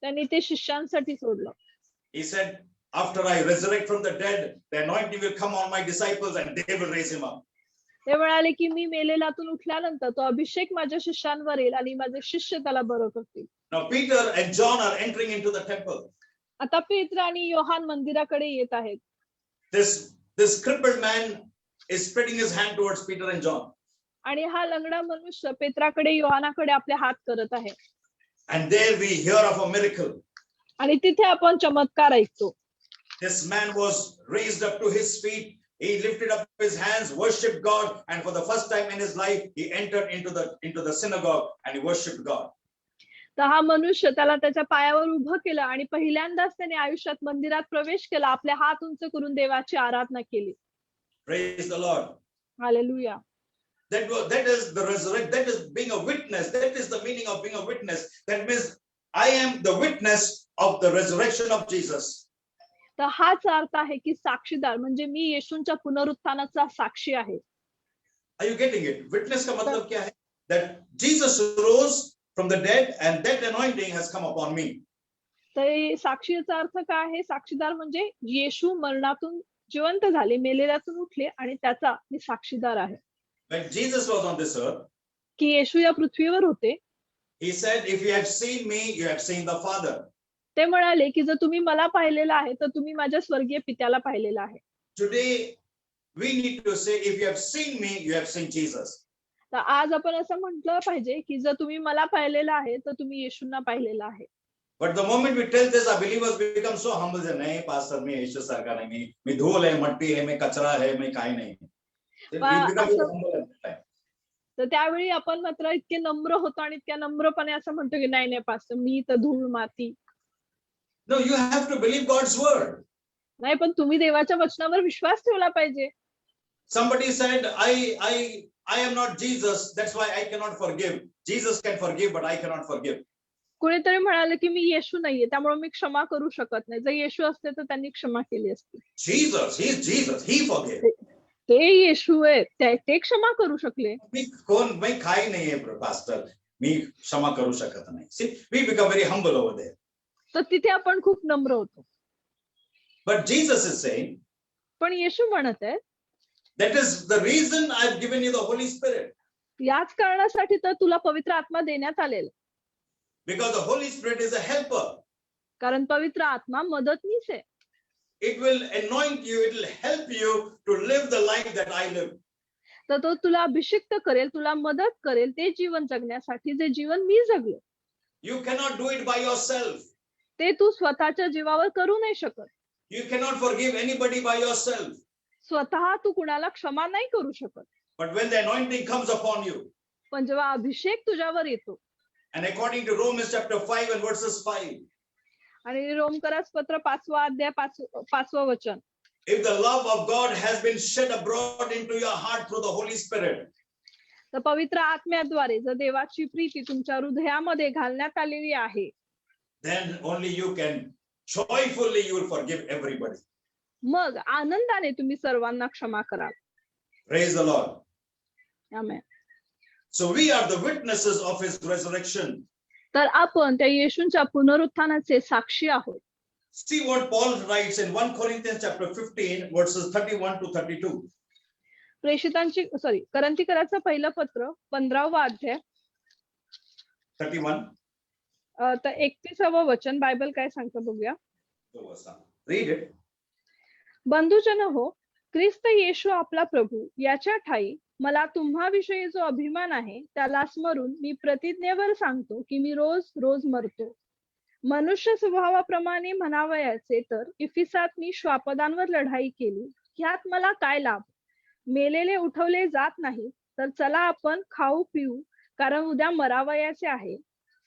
त्यांनी ते शिष्यांसाठी सोडलं. He said, after I resurrect from the dead, the anointing will come on my disciples and they will raise him up. ते म्हणाले की मी मेलेल्यातून उठल्यानंतर तो अभिषेक माझ्या शिष्यांवर येईल आणि माझे शिष्य त्याला बरं करतील. Now Peter and John are entering into the temple. आता पेत्र आणि योहान मंदिराकडे येत आहेत. This crippled man is spreading his hand towards Peter and John. आणि हा लंगडा मनुष्य पेत्राकडे योहानाकडे आपले हात करत आहे. And there we hear of a miracle. आणि तिथे आपण चमत्कार ऐकतो. This man was raised up to his feet. He lifted up his hands, worshipped God, and for the first time in his life, he entered into the synagogue and he worshipped God. तर हा मनुष्य त्याला त्याच्या पायावर उभं केलं आणि पहिल्यांदाच त्याने आयुष्यात मंदिरात प्रवेश केला, आपले हात उंच करून देवाची आराधना केली. Praise the Lord. Hallelujah. That is the resurrection. That is being a witness. That is the meaning of being a witness. That means I am the witness of the resurrection of Jesus. तर हाच अर्थ आहे की साक्षीदार म्हणजे मी येशूंच्या पुनरुत्थानाचा साक्षी आहे. Are you getting it? Witness का मतलब क्या है? That Jesus rose from the dead and that anointing has come upon me. तर साक्षीचा अर्थ काय आहे? साक्षीदार म्हणजे येशू मरणातून जिवंत झाले, मेलेल्यातून उठले आणि त्याचा मी साक्षीदार आहे. When Jesus was on this earth, की येशू या पृथ्वीवर होते, he said, if you have seen me, you have seen the Father. ते म्हणाले की जर तुम्ही मला पाहिलेलं आहे तर तुम्ही माझ्या स्वर्गीय पित्याला पाहिलेलं आहे. Today we need to say, if you have seen me, you have seen Jesus. तर आज आपण असं म्हटलं पाहिजे की जर तुम्ही मला पाहिलेलं आहे तर तुम्ही येशूंना पाहिलेलं आहे. But the moment we tell this, our believers become so humble. That नहीं pastor, मैं यीशु सारखा नहीं, मैं धूल है, मट्टी है, मैं कचरा है, मैं काही नहीं. We become so humble at that time. तर त्यावेळी आपण मात्र इतके नम्र होतो आणि इतक्या नम्रपणे असं म्हणतो की नाही नाही पास्टर, मी तर धूळ माती. No, you have to believe God's word. नाही, पण तुम्ही देवाच्या वचनावर विश्वास ठेवला पाहिजे. Somebody said, I am not Jesus, that's why I cannot forgive. Jesus can forgive, but I cannot forgive. कुणीतरी म्हणाले की मी येशू नाहीये त्यामुळे मी क्षमा करू शकत नाही. जर येशू असते तर त्यांनी क्षमा केली असती. Jesus, he is Jesus, he forgave. ते येशू आहेत ते क्षमा करू शकले. मी काही नाहीये पास्टर, मी क्षमा करू शकत नाही. See, we become very humble over there. तर तिथे आपण खूप नम्र होतो. But Jesus is saying, पण येशू म्हणत आहेत, that is the reason I've given you the Holy Spirit. याच कारणासाठी तर तुला पवित्र आत्मा देण्यात आलेला. Because the Holy Spirit is a helper. कारण पवित्र आत्मा मदतनीस आहे. It will anoint you, it will help you to live the life that I live. तर तो तुला अभिषिक्त करेल, तुला मदत करेल ते जीवन जगण्यासाठी जे जीवन मी जगलो. You cannot do it by yourself. ते तू स्वतःच्या जीवावर करू नाही शकत. You cannot forgive anybody by yourself. स्वतः तू कुणाला क्षमा नाही करू शकत. But when the anointing comes upon you, पण जेव्हा अभिषेक तुझ्यावर येतो, and according to Romans chapter 5 and verses 5, आणि रोमकरास पत्र 5वा अध्याय 5वं वचन, if the love of God has been shed abroad into your heart through the Holy Spirit, तर पवित्र आत्म्याद्वारे जर देवाची प्रीती तुमच्या हृदयामध्ये घालण्यात आलेली आहे, then only you can joyfully, you will forgive everybody. मग आनंदाने तुम्ही सर्वांना क्षमा कराल. Praise the Lord. Amen. So we are the witnesses of his resurrection. तर आपण त्या येशूंच्या पुनरुत्थानाचे साक्षी आहोत. See what Paul writes in 1 Corinthians chapter 15 verses 31 to 32. प्रेषितांची करंथीकराचं पहिलं पत्र 15वा अध्याय 31. तर 31व वचन बायबल काय सांगतं बघूया. Read it. बंधुजन हो, ख्रिस्त येशू आपला प्रभू याच्या ठाई मला तुम्हाविषयी जो अभिमान आहे त्याला स्मरून मी प्रतिज्ञेवर सांगतो की मी रोज रोज मरतो. मनुष्य स्वभावाप्रमाणे म्हणावयाचे तर इफिसात मी श्वापदांवर लढाई केली, ह्यात मला काय लाभ? मेलेले उठवले जात नाही, तर चला आपण खाऊ पिऊ, कारण उद्या मरावयाचे आहे.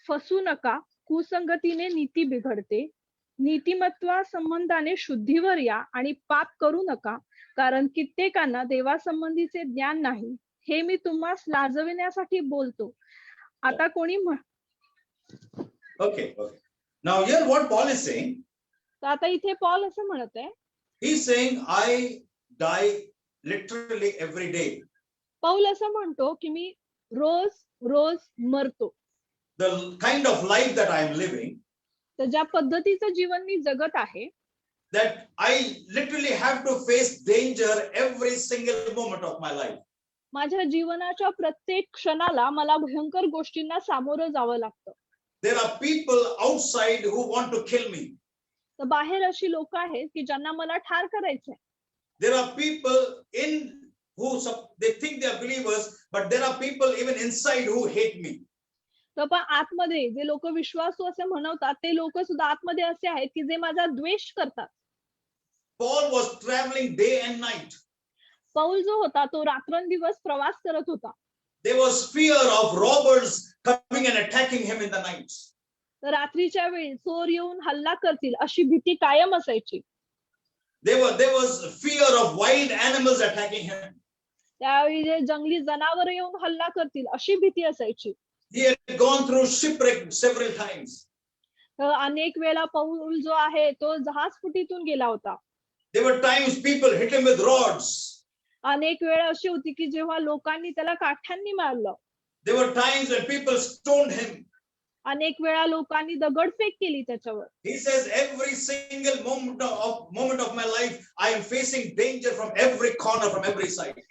फसू नका, कुसंगतीने नीती बिघडते. नीतिमत्वा संबंधाने शुद्धीवर या आणि पाप करू नका, कारण कित्येकांना देवासंबंधीचे ज्ञान नाही. हे मी तुम्हास लाजविण्यासाठी बोलतो. आता कोणी Okay. Now here what Paul is saying, तर आता इथे पॉल असं म्हणत आहे, he's saying I die literally every day. Paul असं म्हणतो की मी रोज रोज मरतो. The kind of life that I am living, तर ज्या पद्धतीचं जीवन मी जगत आहे, that I literally have to face danger every single moment of my life. माझ्या जीवनाच्या प्रत्येक क्षणाला मला भयंकर गोष्टींना सामोरं जावं लागतं. There are people outside who want to kill me. तर बाहेर अशी लोक आहेत की ज्यांना मला ठार करायचंय. There are people in who they think they are believers, but there are people even inside who hate me. तर पण आतमध्ये जे लोक विश्वासू असे म्हणवतात ते लोक सुद्धा आतमध्ये असे आहेत की जे माझा द्वेष करतात. Paul was traveling day and night. Paul जो होता तो रात्रंदिवस प्रवास करत होता. There was fear of robbers coming and attacking him in the nights. तर रात्रीच्या वेळी चोर येऊन हल्ला करतील अशी भीती कायम असायची. There was fear of wild animals attacking him. त्यावेळी जे जंगली जनावर येऊन हल्ला करतील अशी भीती असायची. He had gone through shipwreck several times. तर अनेक वेळा पौल जो आहे तो जहाजफुटीतून गेला होता. There were times people hit him with rods. अनेक वेळा अशी होती की जेव्हा लोकांनी त्याला काठ्यांनी मारलं. There were times when people stoned him. अनेक वेळा लोकांनी दगडफेक केली त्याच्यावर. He says every single moment of my life I am facing danger from every corner, from every side.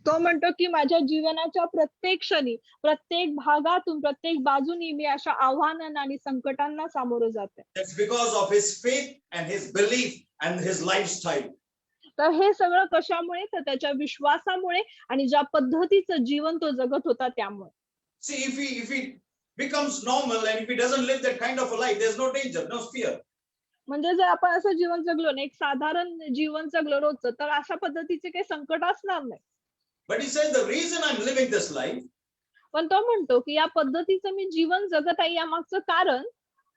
तो म्हणतो की माझ्या जीवनाच्या प्रत्येक क्षणी प्रत्येक भागातून प्रत्येक बाजूनी मी अशा आव्हानांना आणि संकटांना सामोरं जाते. That's because of his faith and his belief and his lifestyle. तर हे सगळं कशामुळे? तर त्याच्या विश्वासामुळे आणि ज्या पद्धतीचं जीवन तो जगत होता त्यामुळे. See, if he becomes normal and if he doesn't live that kind of a life, there's no danger, no fear. म्हणजे जर आपण असं जीवन जगलो ना, एक साधारण जीवन जगलो रोजचं, तर अशा पद्धतीचे काही संकट असणार नाही. But he says the reason I'm living this life, पण तो म्हणतो की या पद्धतीचं मी जीवन जगत आहे या मागचं कारण,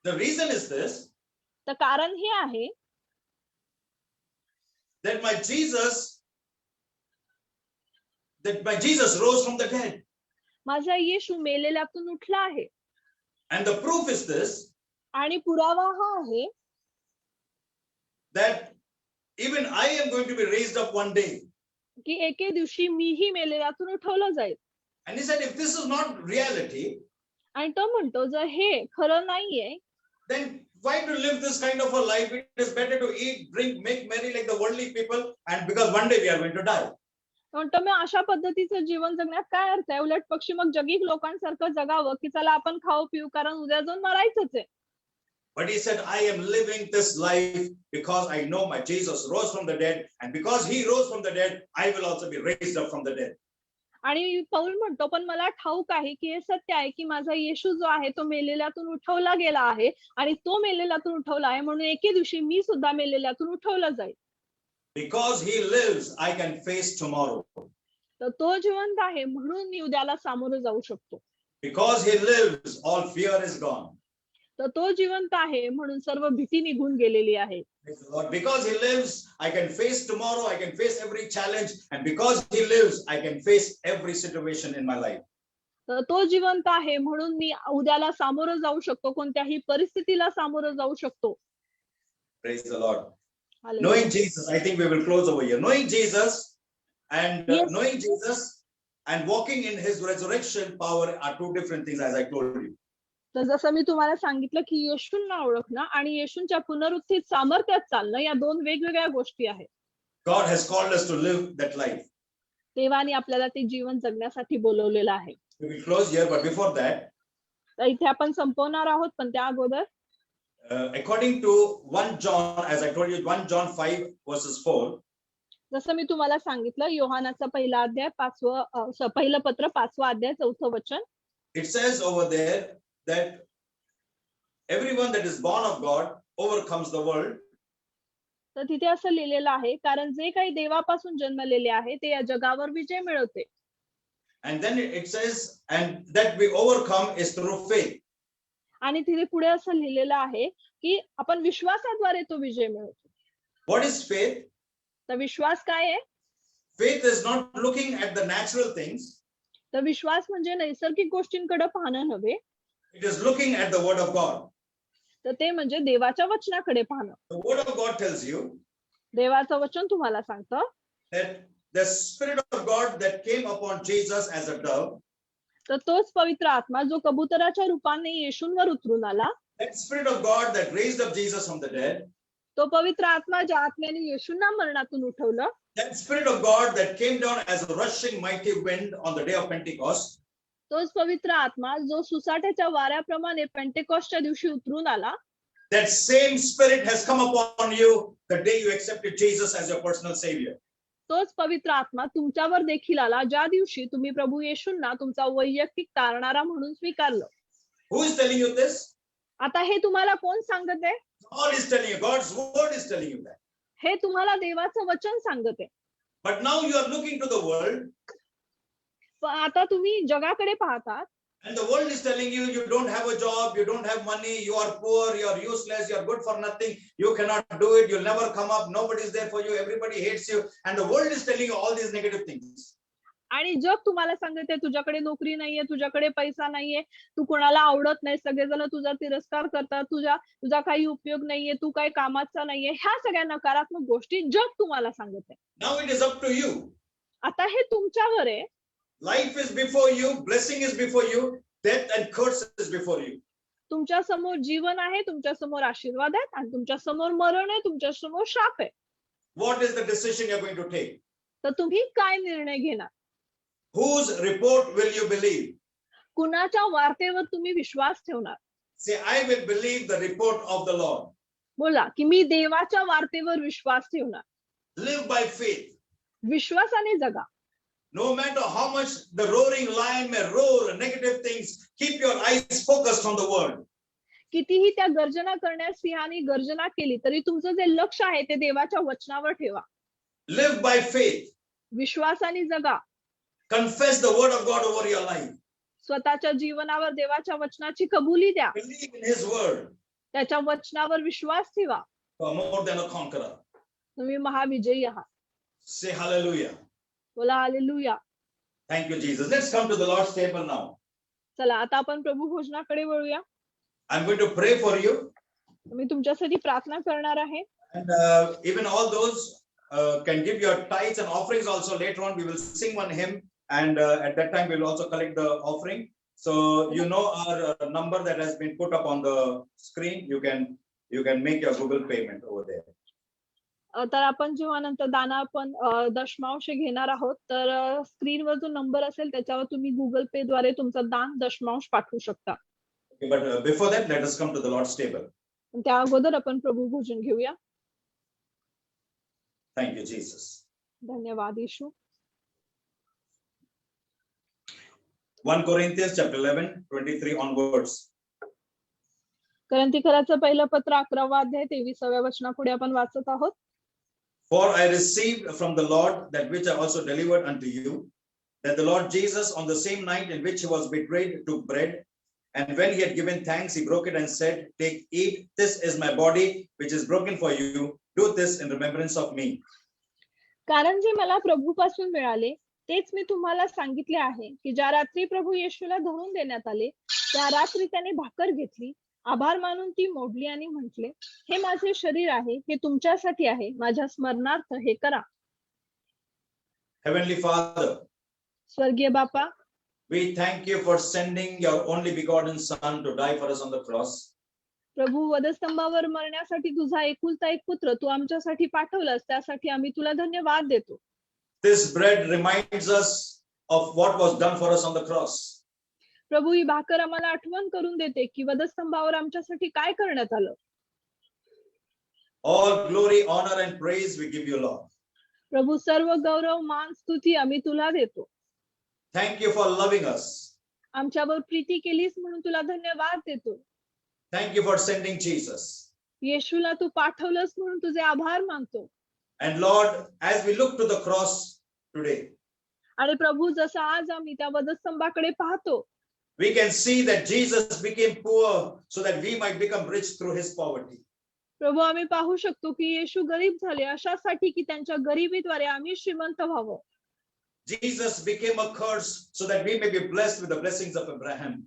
the reason is this, तर कारण हे आहे that my Jesus rose from the dead. माझा येशू मेलेल्यातून उठला आहे. And the proof is this, आणि पुरावा हा आहे that even I am going to be raised up one day. की एके दिवशी मीही मेलेल्यातून उठवलं जाईल. And he said, if this is not reality, आणि तो म्हणतो जर हे खरं नाहीये, then why to live this kind of a life? It is better to eat, drink, make merry like the worldly people, and because one day we are going to die. म्हणतो मग अशा पद्धतीचं जीवन जगण्यात काय अर्थ आहे? उलट पक्षी मग जगी लोकांसारखं जगावं की चला आपण खाऊ पिऊ कारण उद्या जाऊन मरायचंच आहे. But he said, I am living this life because I know my Jesus rose from the dead, and because he rose from the dead, I will also be raised up from the dead. आणि पौल म्हणतो पण मला ठाऊक आहे की हे सत्य आहे की माझा येशू जो आहे तो मेलेल्यातून उठवला गेला आहे आणि तो मेलेल्यातून उठवला आहे म्हणून एके दिवशी मी सुद्धा मेलेल्यातून उठवलं जाईल. Because he lives, I can face tomorrow. तर तो जिवंत आहे म्हणून मी उद्याला सामोरं जाऊ शकतो. Because he lives, all fear is gone. तर तो जिवंत आहे म्हणून सर्व भीती निघून गेलेली आहे. Praise the Lord. Because he lives, I can face tomorrow, I can face every challenge, and because he lives, I can face every situation in my life. तर तो जिवंत आहे म्हणून मी उद्याला सामोरं जाऊ शकतो, कोणत्याही परिस्थितीला सामोरं जाऊ शकतो. Praise the Lord. Hallelujah. Knowing Jesus, I think we will close over here. Knowing Jesus and Yes. knowing Jesus and walking in his resurrection power are two different things, as I told you. तर जसं मी तुम्हाला सांगितलं की येशूंना ओळखणं आणि येशूंच्या पुनरुत्थित सामर्थ्यात चालणं या दोन वेगवेगळ्या गोष्टी आहेत. God has called us to live that life. देवाने आपल्याला ते जीवन जगण्यासाठी बोलवलेलं आहे. We will close here, but before that, तर इथे आपण संपवणार आहोत पण त्या अगोदर according to 1 John, as I told you, 1 John 5 verses 4, जसं मी तुम्हाला सांगितलं योहानाचा पहिला अध्याय पहिलं पत्र 5वा अध्याय 4थं वचन. it says over there that everyone that is born of God overcomes the world. तर तिथे असं लिहिलेलं आहे कारण जे काही देवापासून जन्मलेले आहे ते या जगावर विजय मिळवते. And then it says, and that we overcome is through faith. आणि तिथे पुढे असं लिहिलेलं आहे की आपण विश्वासाद्वारे तो विजय मिळवतो. What is faith? तर विश्वास काय आहे? Faith is not looking at the natural things. तर विश्वास म्हणजे नैसर्गिक गोष्टींकडे पाहणं नव्हे, It is looking at the word of God. तर ते म्हणजे देवाच्या वचनाकडे पाहणं. The word of God tells you देवाचं वचन तुम्हाला सांगतं that the Spirit of God that came upon Jesus as a dove, तर तोच पवित्र आत्मा जो कबुतराच्या रूपाने येशूंवर उतरून आला, that Spirit of God that raised up Jesus from the dead, तो पवित्र आत्मा ज्या आत्म्याने येशूंना मरणातून उठवलं, that Spirit of God that came down as a rushing mighty wind on the day of Pentecost, तोच पवित्र आत्मा जो सुसाट्याच्या वाऱ्याप्रमाणे पेंटेकॉस्टच्या दिवशी उतरून आला, that same Spirit has come upon you the day you accepted Jesus as your personal Savior. तोच पवित्र आत्मा तुमच्यावर देखील आला ज्या दिवशी तुम्ही प्रभू येशूंना तुमचा वैयक्तिक तारणारा म्हणून स्वीकारलं. Who is telling you this? आता हे तुम्हाला कोण सांगत आहे? God is telling you. God's word is telling you that. हे तुम्हाला देवाचं वचन सांगत आहे. But now you are looking to the world, पण आता तुम्ही जगाकडे पाहतात and the world is telling you, you don't have a job, you don't have money, you are poor, you are useless, you are good for nothing, you cannot do it, you'll never come up, nobody is there for you, everybody hates you, and the world is telling you all these negative things. आणि जग तुम्हाला सांगत आहे तुझ्याकडे नोकरी नाहीये, तुझ्याकडे पैसा नाहीये, तू कोणाला आवडत नाही, सगळेजण तुझा तिरस्कार करतात, तुझा काही उपयोग नाहीये, तू काही कामाचा नाहीये, ह्या सगळ्या नकारात्मक गोष्टी जग तुम्हाला सांगत आहे. Now it is up to you. आता हे तुमच्यावर आहे. Life is before you, blessing is before you, death and curse is before you. तुमच्या समोर जीवन आहे, तुमच्या समोर आशीर्वाद आहेत आणि तुमच्या समोर मरण आहे, तुमच्या समोर शाप आहे. What is the decision you are going to take? तर तुम्ही काय निर्णय घेणार? Whose report will you believe? कुणाच्या वार्तेवर तुम्ही विश्वास ठेवणार? Say, I will believe the report of the Lord. बोला की मी देवाच्या वार्तेवर विश्वास ठेवणार. Live by faith. विश्वासाने जगा. No matter how much the roaring lion may roar negative things, keep your eyes focused on the word. कितीही त्या गर्जना करण्यास सिंहाने गर्जना केली तरी तुमचं जे लक्ष आहे ते देवाच्या वचनावर ठेवा. Live by faith. विश्वासाने जगा. Confess the word of God over your life. स्वतःच्या जीवनावर देवाच्या वचनाची कबुली द्या. Believe in his word. त्याच्या वचनावर विश्वास ठेवा. You are more than a conqueror. तुम्ही महाविजयी आहात. Say hallelujah. बोला hallelujah. Thank you, Jesus. Let's come to the Lord's table now. चला आता आपण प्रभू भोजनाकडे वळूया. I'm going to pray for you. मी तुमच्यासाठी प्रार्थना करणार आहे. And even all those can give your tithes and offerings also. Later on, we will sing one hymn, and at that time, we will also collect the offering. So you know our number that has been put up on the screen. You can make your Google payment over there. तर आपण जेव्हा नंतर दाना आपण दशमांश घेणार आहोत, तर स्क्रीनवर जो नंबर असेल त्याच्यावर तुम्ही गुगल पे द्वारे तुमचं दान दशमांश पाठवू शकता. Okay, but before that, let us come to the Lord's table. त्या अगोदर आपण प्रभू भोजन घेऊया. Thank you, Jesus. धन्यवाद येशू. 1 Corinthians chapter 11, 23 onwards. करंथीकराचं पहिलं पत्र 11वा अध्याय 23व्या वचनापुढे आपण वाचत आहोत. For I received from the Lord that which I also delivered unto you, that the Lord Jesus, on the same night in which he was betrayed, took bread, and when he had given thanks, he broke it and said, "Take, eat, this is my body, which is broken for you. Do this in remembrance of me." कारण जे मला प्रभूपासून मिळाले तेच मी तुम्हाला सांगितले आहे की ज्या रात्री प्रभू येशूला धरून देण्यात आले त्या रात्री त्याने भाकर घेतली, आभार मानून ती मोडली आणि म्हटले, हे माझे शरीर आहे, हे तुमच्यासाठी आहे, माझ्या स्मरणार्थ हे करा. Heavenly Father, स्वर्गीय बापा, we thank you for sending your only begotten Son to die for us on the cross. प्रभू, वधस्तंभावर मरण्यासाठी तुझा एकुलता एक पुत्र तू आमच्यासाठी पाठवलास, त्यासाठी आम्ही तुला धन्यवाद देतो. This bread reminds us of what was done for us on the cross. प्रभू, ही भाकर आम्हाला आठवण करून देते की वधस्तंभावर आमच्यासाठी काय करण्यात आलं. All glory, honor and praise we give you, Lord. प्रभू, सर्व गौरव, मान, स्तुती आम्ही तुला देतो. Thank you for loving us. आमच्यावर प्रीती केलीस म्हणून तुला धन्यवाद देतो. Thank you for sending Jesus. येशूला तू पाठवलंस म्हणून तुझे आभार मानतो. And Lord, as we look to the cross today, आणि प्रभू, जसं आज आम्ही त्या वधस्तंभाकडे पाहतो, we can see that Jesus became poor so that we might become rich through his poverty. प्रभू, आम्ही पाहू शकतो की येशू गरीब झाले अशासाठी की त्यांच्या गरिबीद्वारे आम्ही श्रीमंत व्हावं. Jesus became a curse so that we may be blessed with the blessings of Abraham.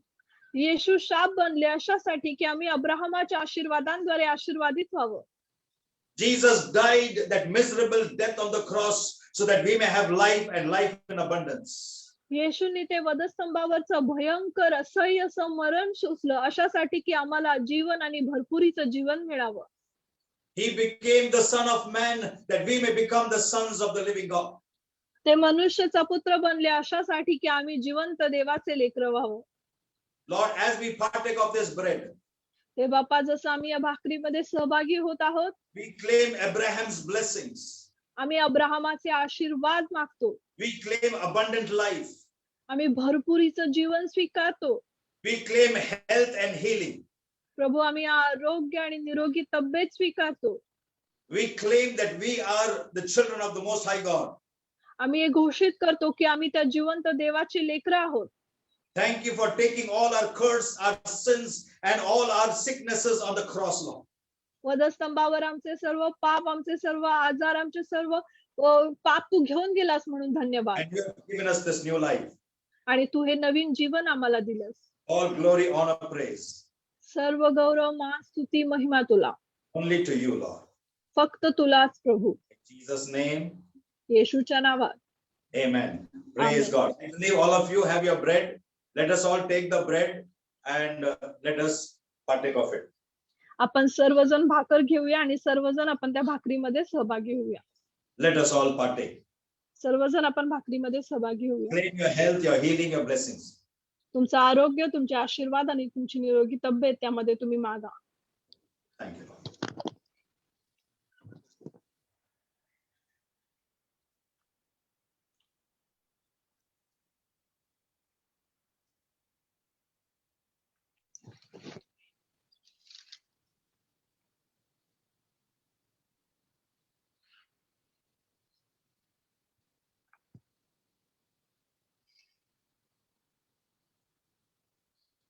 येशू शाप बनले अशासाठी की आम्ही अब्राहमाच्या आशीर्वादांद्वारे आशीर्वादित व्हावं. Jesus died that miserable death on the cross so that we may have life and life in abundance. येशूने ते वधस्तंभावरचं भयंकर असह्य असं मरण सोसलं अशासाठी की आम्हाला जीवन आणि भरपुरीचं जीवन मिळावं. He became the Son of Man that we may become the sons of the living God. ते मनुष्याचा पुत्र बनले अशासाठी की आम्ही जिवंत देवाचे लेकरं व्हावं. Lord, as we partake of this bread, हे बापा, जसं आम्ही या भाकरीमध्ये सहभागी होत आहोत, we claim Abraham's blessings. आम्ही अब्राहमाचे आशीर्वाद मागतो. We claim abundant life. आम्ही भरपुरीचं जीवन स्वीकारतो. We claim health and healing. प्रभू, आम्ही आरोग्य आणि निरोगी तब्येत स्वीकारतो. We claim that we are the children of the Most High God. आम्ही हे घोषित करतो की आम्ही त्या जिवंत देवाची लेकरं आहोत. Thank you for taking all our curse, our sins, and all our sicknesses on the cross, Lord. वधस्तंभावर आमचे सर्व पाप, आमचे सर्व आजार, आमचे सर्व पाप तू घेऊन गेलास म्हणून धन्यवाद. And you have given us this new life. आणि तू हे नवीन जीवन आम्हाला दिलंस. All glory, honor, praise. सर्व गौरव, मान, स्तुती, महिमा तुला. Only to you, Lord. फक्त तुलाच प्रभू. In Jesus' name, येशूच्या नावात. amen. Praise Amen. God. I believe all of you have your bread. Let us all take the bread and let us partake of it. आपण सर्वजण भाकर घेऊया आणि सर्वजण आपण त्या भाकरीमध्ये सहभागी होऊया. Let us all partake. सर्वजण आपण भाकरीमध्ये सहभागी होऊया. Claim your health, your healing, your blessings. तुमचं आरोग्य, तुमचे आशीर्वाद आणि तुमची निरोगी तब्येत त्यामध्ये तुम्ही मागा. Thank you, Lord.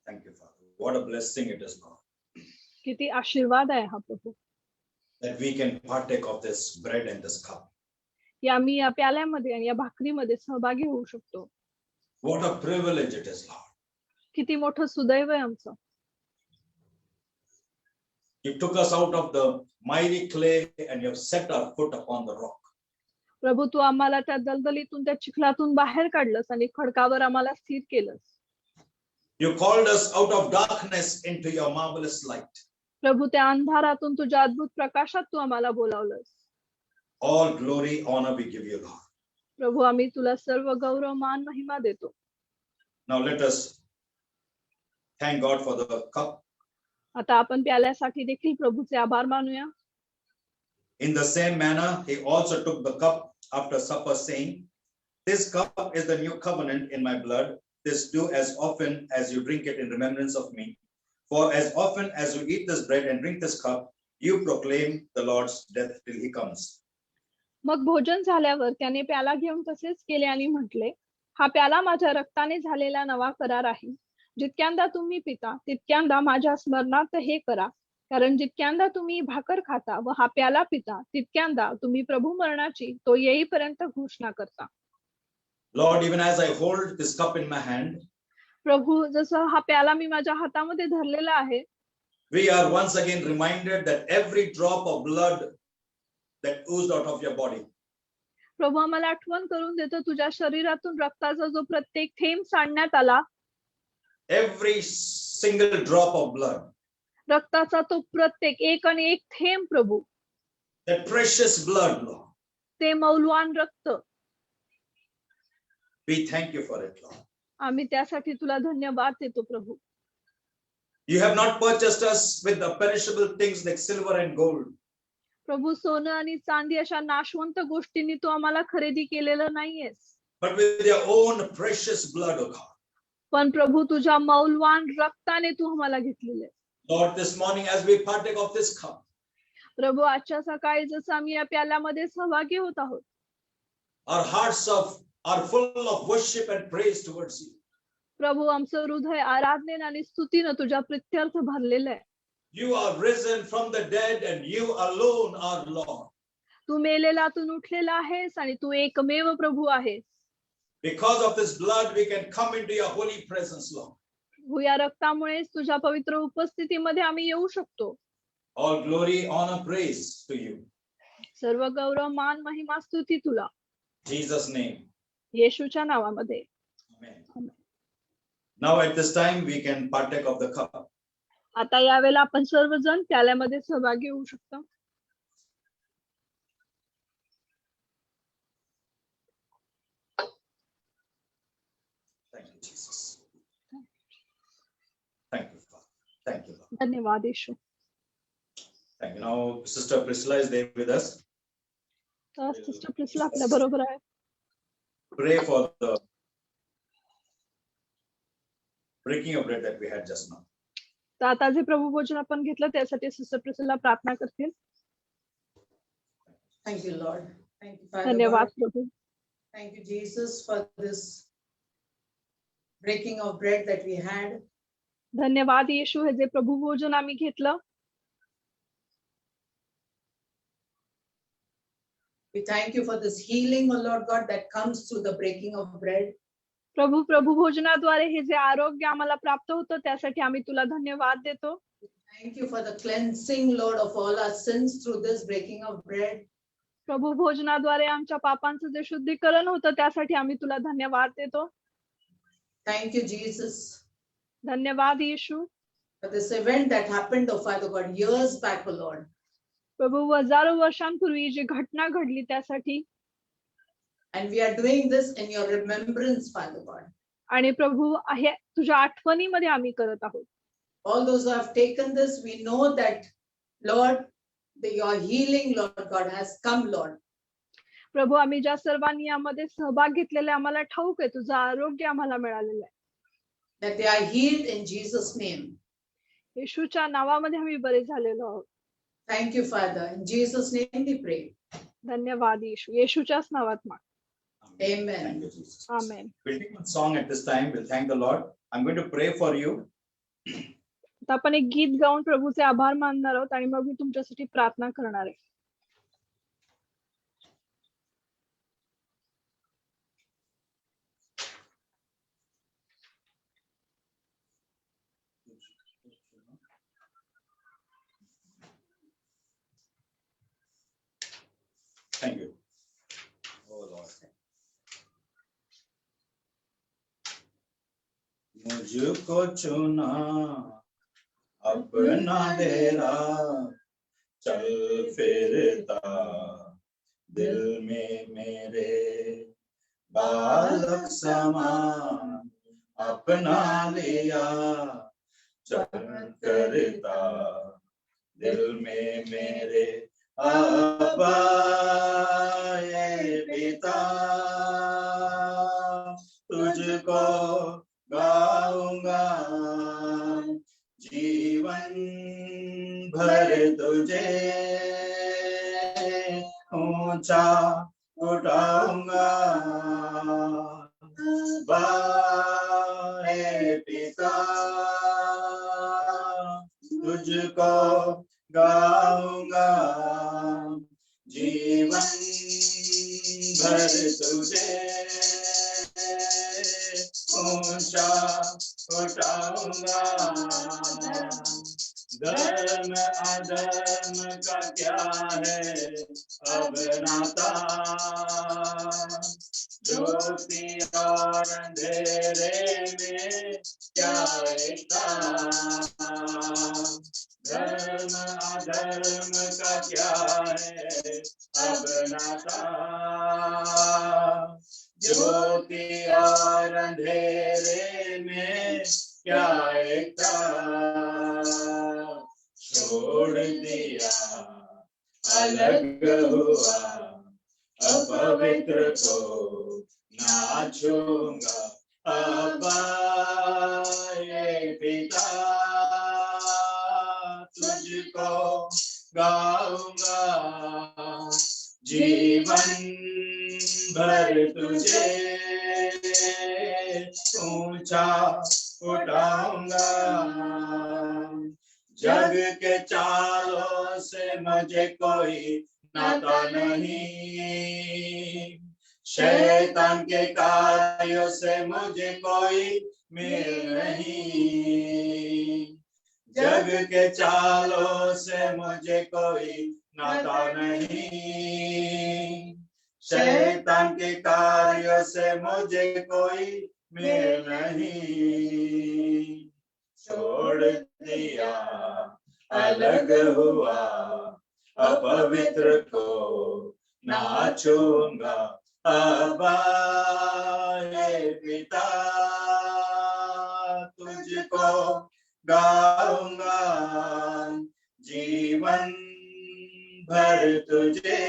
Thank you, Father. What a blessing it is, Lord, किती आशीर्वाद आहे हा प्रभू that we can partake of this bread and this cup. की आम्ही या प्याल्यामध्ये आणि या भाकरीमध्ये सहभागी होऊ शकतो. What a privilege it is, Lord. किती मोठं सुदैव आहे आमचं. You took us out of the miry clay and you have set our foot upon the rock. प्रभू तू आम्हाला त्या दलदलीतून त्या चिखलातून बाहेर काढलंस आणि खडकावर आम्हाला स्थिर केलंस. You called us out of darkness into your marvelous light. प्रभू त्या अंधारातून तुझ्या अद्भुत प्रकाशात तू आम्हाला बोलावलंस. All glory, honor we give you, Lord. प्रभू आम्ही तुला सर्व गौरव मान महिमा देतो. Now let us thank God for the cup. आता आपण प्याल्यासाठी देखील प्रभूचे आभार मानूया. In the same manner, he also took the cup after supper, saying, "This cup is the new covenant in my blood. This do as often as you drink it in remembrance of me. For as often as you eat this bread and drink this cup, you proclaim the Lord's death till he comes." मग भोजन झाल्यावर त्याने प्याला घेऊन तसेच केले आणि म्हटले, हा प्याला माझ्या रक्ताने झालेला नवा करार आहे. जितक्यांदा तुम्ही पिता तितक्यांदा माझ्या स्मरणार्थ हे करा. कारण जितक्यांदा तुम्ही भाकर खाता व हा प्याला पिता तितक्यांदा तुम्ही प्रभू मरणाची तो येईपर्यंत घोषणा करता. Lord, even as I hold this cup in my hand, प्रभू जसं हा प्याला मी माझ्या हातामध्ये धरलेला आहे, we are once again reminded that every drop of blood that oozed out of your body, प्रभू आम्हाला आठवण करून देतो तुझ्या शरीरातून रक्ताचा जो प्रत्येक थेंब सांडण्यात आला, every single drop of blood, रक्ताचा तो प्रत्येक एक आणि एक थेंब प्रभू, that precious blood, Lord, ते मौल्यवान रक्त, we thank you for it, Lord. आम्ही त्यासाठी तुला धन्यवाद देतो प्रभू. You have not purchased us with the perishable things like silver and gold, प्रभू सोनं आणि चांदी अशा नाशवंत गोष्टींनी तू आम्हाला खरेदी केलेलं नाहीयेस, but with your own precious blood, O God. पण प्रभू तुझ्या मौल्यवान रक्ताने तू आम्हाला घेतलेले. Lord, this morning as we partake of this cup, प्रभू आजच्या सकाळी जसं आम्ही या प्याल्यामध्ये सहभागी होत आहोत, our hearts are full of worship and praise towards you. प्रभू आमचं हृदय आराधनेनं आणि स्तुतीनं तुझ्या प्रित्यर्थ भरलेलं आहे. You are risen from the dead and you alone are Lord. तू मेलेलातून उठलेला आहेस आणि तू एकमेव प्रभू आहेस. Because of this blood, we can come into your holy presence, Lord. प्रभू या रक्तामुळेच तुझ्या पवित्र उपस्थितीमध्ये आम्ही येऊ शकतो. All glory, honor, praise to you. सर्व गौरव मान महिमा स्तुती तुला. In Jesus' name. येशूच्या नावामध्ये. Amen. Amen. Now at this time, we can partake of the cup. आता यावेळेला आपण सर्वजण प्याल्यामध्ये सहभागी होऊ शकतो. Thank you, Jesus. Thank you, Father. Thank you, Lord. धन्यवाद Yeshu. Thank you. Now, Sister Priscilla is there with us. Sister Priscilla आपल्या बरोबर आहे. Pray for the breaking of bread that we had just now. तर आता जे प्रभू भोजन आपण घेतलं त्यासाठी सिस्टर प्रिस्ला प्रार्थना करतील. Thank you, Lord. Thank you, Father धन्यवाद God. Prabhu. Thank you, Jesus, for this breaking of bread that we had. धन्यवाद येशू हे जे प्रभू भोजन आम्ही घेतलं. We thank you for this healing, O Lord God, that comes through the breaking of bread. प्रभू भोजनाद्वारे हे जे आरोग्य आम्हाला प्राप्त होतं त्यासाठी आम्ही तुला धन्यवाद देतो. Thank you for the cleansing, Lord, of all our sins through this breaking of bread. प्रभू भोजनाद्वारे आमच्या पापांचं जे शुद्धीकरण होतं त्यासाठी आम्ही तुला धन्यवाद देतो. Thank you, Jesus, धन्यवाद येशू. for this event that happened, oh Father God, years back, O Lord. प्रभू हजारो वर्षांपूर्वी जी घटना घडली त्यासाठी. And we are doing this in your remembrance, Father God. आणि प्रभू आहे तुझ्या आठवणीमध्ये आम्ही करत आहोत. All those who have taken this, we know that, Lord, your healing, Lord God, has come, Lord. प्रभू आम्ही ज्या सर्वांनी यामध्ये सहभाग घेतलेला आम्हाला ठाऊक आहे तुझं आरोग्य आम्हाला मिळालेलं आहे. That they are healed in Jesus' name. येशूच्या नावामध्ये आम्ही बरे झालेलो आहोत. Thank you, Father. In Jesus' name we pray. धन्यवाद येशू. येशूच्याच नावात माग. Amen. Thank you, Jesus. Amen. We'll take one song at this time. We'll thank the Lord. I'm going to pray for you. आता आपण एक गीत गाऊन प्रभूचे आभार मानणार आहोत आणि मग मी तुमच्यासाठी प्रार्थना करणार आहे. Thank you. तुझको चुना अपना डेरा, चल फिरता दिल में मेरे, बालक समान अपना लिया, चल करता दिल में मेरे। अब्बा ये पिता, तुझको गाऊंगा जीवन भर, तुझे ऊंचा उठाऊंगा। हे पिता, तुझको गाऊंगा जीवन भर, तुझे ऊंचा उठाऊंगा। धर्म अधर्म का क्या है अब नाता, ज्योति और अंधेरे में क्या एकता। धर्म अधर्म का क्या है अब नाता, ज्योति और अंधेरे में क्या एकता। छोड़ दिया अलग हुआ, अपवित्र को ना छूंगा। अब्बा ये पिता, तुझको गाऊंगा जीवन भर, तुझे ऊंचा उठाऊंगा। जग के चालों से मुझे कोई नाता नहीं, शैतान के कार्यों से मुझे कोई मेल नहीं। जग के चालों से मुझे कोई नाता नहीं, शैतान के कार्यों से मुझे कोई मेल नहीं। छोड़ दिया अलग हुआ, अपवित्र को ना छूंगा। अब्बा ये पिता, तुझको गाऊंगा जीवन भर, तुझे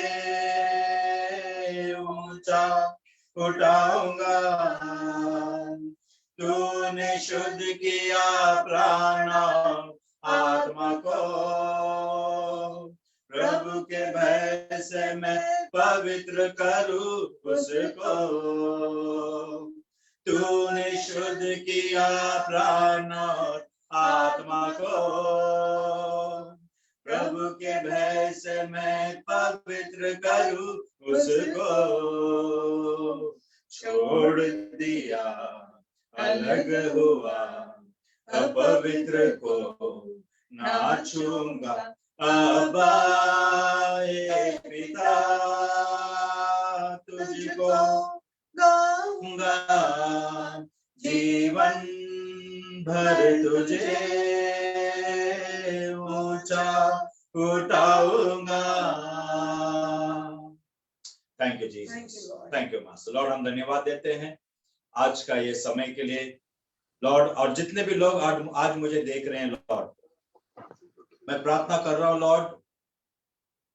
ऊंचा उठाऊंगा। तूने शुद्ध किया प्राण आत्मा को, प्रभु के भय से मैं पवित्र करूं उसको। तूने शुद्ध किया प्राण आत्मा को, प्रभु के भय से मैं पवित्र करूं उसको। छोड़ दिया अलग हुआ, अपवित्र को ना छूंगा। अब्बा ये पिता, तुझको गाऊंगा जीवन भर, तुझे ऊंचा उठाऊंगा। Thank you Jesus, thank you master. Lord हम धन्यवाद देते हैं आज का ये समय के लिए लॉर्ड, और जितने भी लोग आज मुझे देख रहे हैं लॉर्ड, मैं प्रार्थना कर रहा हूं लॉर्ड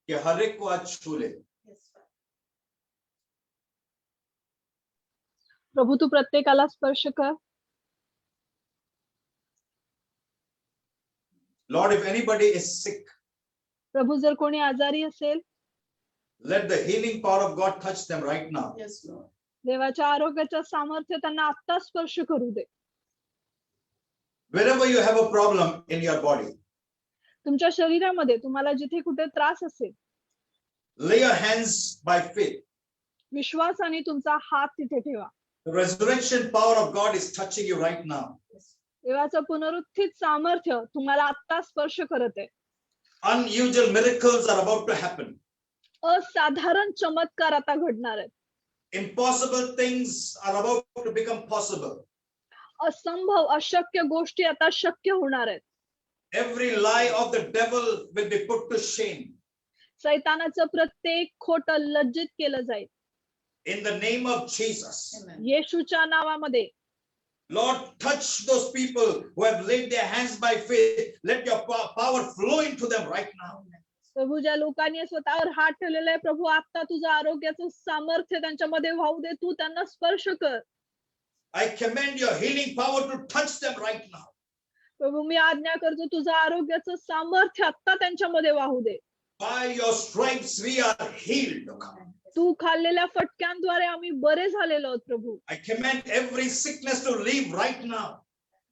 कि हर एक को आज छू ले। प्रभू तू प्रत्येकाला स्पर्श कर। Lord if anybody is sick, प्रभू जर कोणी आजारी असेल, let the healing power of God touch them right now. Yes, Lord. देवाच्या आरोग्याचं सामर्थ्य त्यांना आत्ता स्पर्श करू दे. Wherever you have a problem in your body, तुमच्या शरीरामध्ये तुम्हाला जिथे कुठे त्रास असेल, lay your hands by faith. विश्वासाने तुमचा हात तिथे ठेवा. The resurrection power of God is touching you right now. देवाचं पुनरुत्थित सामर्थ्य तुम्हाला आत्ता स्पर्श करत आहे. Unusual miracles are about to happen. असाधारण चमत्कार आता घडणार आहेत. Impossible things are about to become possible. असंभव अशक्य गोष्टी आता शक्य होणार आहेत. Every lie of the devil will be put to shame. सैतानाचं प्रत्येक खोटं लज्जित केलं जाईल In the name of Jesus. Amen. येशूच्या नावामध्ये. Lord, touch those people who have laid their hands by faith. Let your power flow into them right now. प्रभू ज्या लोकांनी स्वतःवर हात ठेवलेला आहे, प्रभू आता तुझं आरोग्याचं सामर्थ्य त्यांच्यामध्ये वाहू दे. तू त्यांना स्पर्श कर. I command your healing power to touch them right now. प्रभू मी आज्ञा करतो तुझं आरोग्याचं सामर्थ्य आता त्यांच्यामध्ये वाहू दे. By your stripes we are healed. O God. तू खाल्लेल्या फटक्यांद्वारे आम्ही बरे झालेलो आहोत प्रभू. I command every sickness to leave right now.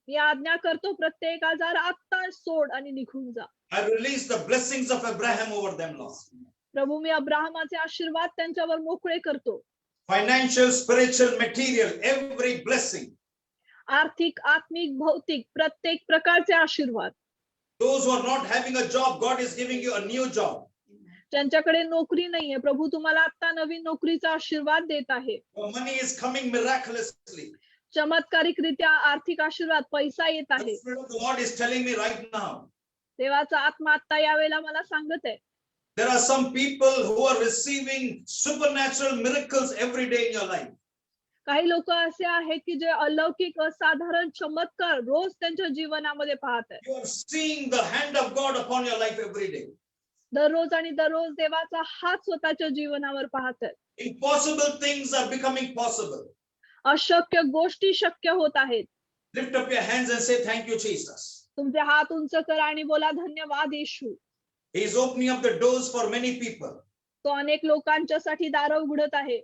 मी आज्ञा करतो प्रत्येक आजार आता सोड आणि निघून जा. I release the blessings of Abraham over them, Lord. प्रभू मी अब्राहमाचे आशीर्वाद त्यांच्यावर मोकळे करतो. Financial, spiritual, material, every blessing. आर्थिक, आत्मिक, भौतिक प्रत्येक प्रकारचे आशीर्वाद. Those who are not having a job, God is giving you a new job. ज्यांच्याकडे नोकरी नाहीये, प्रभू तुम्हाला आता नवीन नोकरीचा आशीर्वाद देत आहे. Your money is coming miraculously. चमत्कारिकरित्या आर्थिक आशीर्वाद, पैसा येत The आहे. Spirit of the Lord is telling me right now. देवाचा आत्मा आता यावेळेला मला सांगत आहे. There are some people who are receiving supernatural miracles every day in your life. काही लोक असे आहेत की जे अलौकिक असाधारण चमत्कार रोज त्यांच्या जीवनामध्ये पाहत आहेत. You are seeing the hand of God upon your life every day. दररोज आणि दररोज देवाचा हात स्वतःच्या जीवनावर पाहत आहेत. Impossible things are becoming possible. अशक्य गोष्टी शक्य होत आहेत. Lift up your hands and say, thank you, Jesus. तुमचे हात उंच करा आणि बोला धन्यवाद येशू. He is opening up the doors for many people. तो अनेक लोकांच्यासाठी दारं उघडत आहे.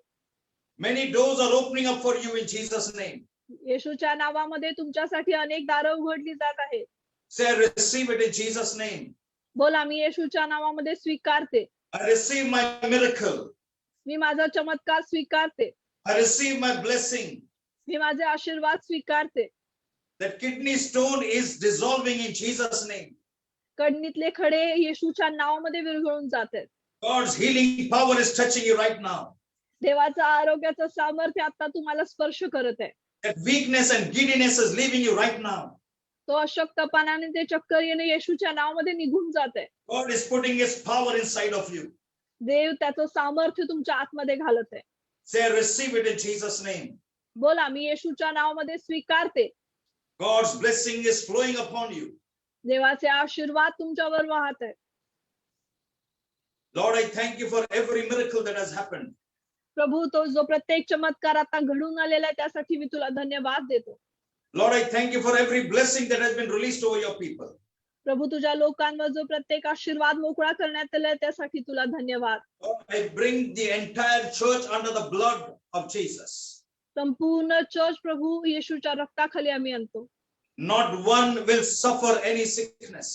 Many doors are opening up for you in Jesus' name. येशूच्या नावामध्ये तुमच्यासाठी अनेक दारं उघडली जात आहेत. Say, I receive it in Jesus' name. बोला मी येशूच्या नावामध्ये स्वीकारते. I receive my miracle. मी माझा चमत्कार स्वीकारते. I receive my blessing. मी माझे आशीर्वाद स्वीकारते. That kidney stone is dissolving in Jesus' name. कडनीतले खडे येशूच्या नावामध्ये विरघळून जात आहेत. God's healing power is touching you right now. देवाचं आरोग्याचं सामर्थ्य आता तुम्हाला स्पर्श करत आहे. That weakness and giddiness is leaving you right now. तो अशक्तपणाने ते चक्कर येणे येशूच्या नावामध्ये निघून जात आहे. God is putting His power inside of you. देव त्याचं सामर्थ्य तुमच्या आतमध्ये घालत आहे. Say, I receive it in Jesus' name. बोला मी येशूच्या नावामध्ये स्वीकारते. God's blessing is flowing upon you. देवाचे आशीर्वाद तुमच्यावर वाहत आहे. Lord, I thank you for every miracle that has happened. प्रभू तो जो प्रत्येक चमत्कार आता घडून आलेला आहे त्यासाठी मी तुला धन्यवाद देतो. Lord, I thank you for every blessing that has been released over your people. प्रभू तुझ्या लोकांवर जो प्रत्येक आशीर्वाद मोकळा करण्यात आलाय त्यासाठी तुला धन्यवाद. Lord, I bring the entire church under the blood of Jesus. संपूर्ण चर्च प्रभू येशूच्या रक्ताखाली आम्ही आणतो. Not one will suffer any sickness.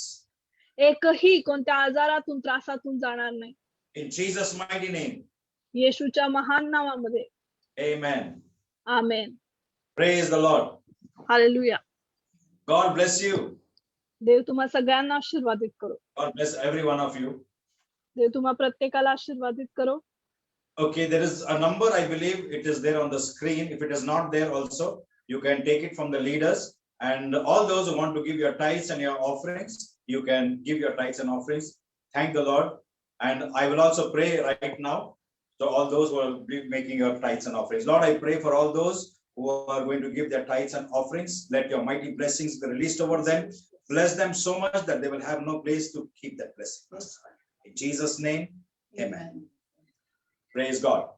एकही कोणत्या आजारातून त्रासातून जाणार नाही. In Jesus' mighty name. येशूच्या महान नावामध्ये. Amen. Amen. Praise the Lord. Hallelujah. God bless you. देव तुम्हा सगळ्यांना आशीर्वादित करो. God bless every one of you. देव तुम्हा प्रत्येकाला आशीर्वादित करो. Okay, there is a number, I believe it is there on the screen. If it is not there also, you can take it from the leaders. And all those who want to give your tithes and your offerings, you can give your tithes and offerings. Thank the Lord. And I will also pray right now. So all those who will be making your tithes and offerings. Lord, I pray for all those who are going to give their tithes and offerings. Let your mighty blessings be released over them. Bless them so much that they will have no place to keep that blessing. In Jesus' name, amen. Praise God.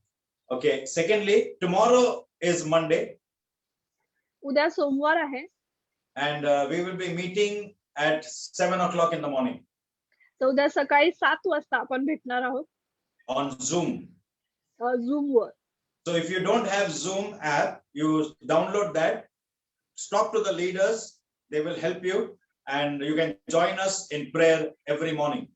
Okay, secondly, tomorrow is Monday. उद्या सोमवार आहे. And we will be meeting at 7 o'clock in the morning तर उद्या सकाळी 7 वाजता आपण भेटणार आहोत on Zoom. झूम वर. So if you don't have Zoom app, you download that, talk to the leaders, they will help you, and you can join us in prayer every morning.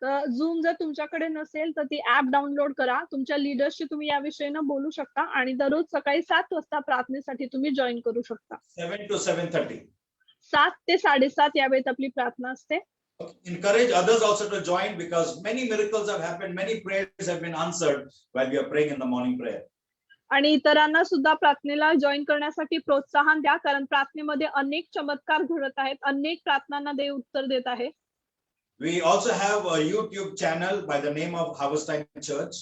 तर zoom जर तुमच्याकडे नसेल तर ती app download करा. तुमच्या लीडर्सशी तुम्ही या विषयाने बोलू शकता आणि दररोज सकाळी 7 वाजता प्रार्थनेसाठी तुम्ही जॉईन करू शकता. 7 to 7:30. 7 ते 7:30 या वेळेत आपली प्रार्थना असते. Encourage others also to join because many miracles have happened, many prayers have been answered while we are praying in the morning prayer. आणि इतरांना सुद्धा प्रार्थनेला जॉईन करण्यासाठी प्रोत्साहन द्या, कारण प्रार्थनेमध्ये अनेक चमत्कार घडत आहेत, अनेक प्रार्थनांना देव उत्तर देत आहे. We also have a YouTube channel by the name of Harvest Time Church.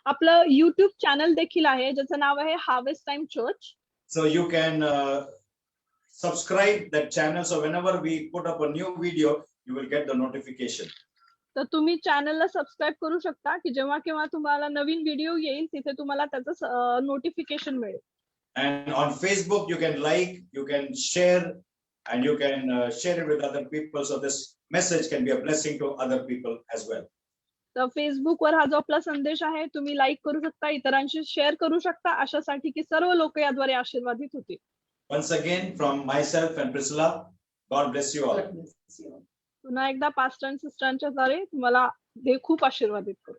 आपलं YouTube चॅनल देखील आहे ज्याचं नाव आहे harvest time church. So you can subscribe that channel. So whenever we put up a new video, you will get the notification. तर तुम्ही चॅनलला subscribe करू शकता की जेव्हा केव्हा तुम्हाला नवीन व्हिडिओ येईल तिथे तुम्हाला त्याचं नोटिफिकेशन मिळेल. And on Facebook, you can like, you can share, and you can share it with other people. So this message can be a blessing to other people as well. तर फेसबुकवर हा जो आपला संदेश आहे तुम्ही लाईक करू शकता, इतरांशी शेअर करू शकता, अशासाठी की सर्व लोक याद्वारे आशीर्वादित होतील. Once again, from myself and Priscilla, God bless you all. God bless you. पुन्हा एकदा पास्टर आणि सिस्टरांच्या द्वारे तुम्हाला देव खूप आशीर्वादित करू.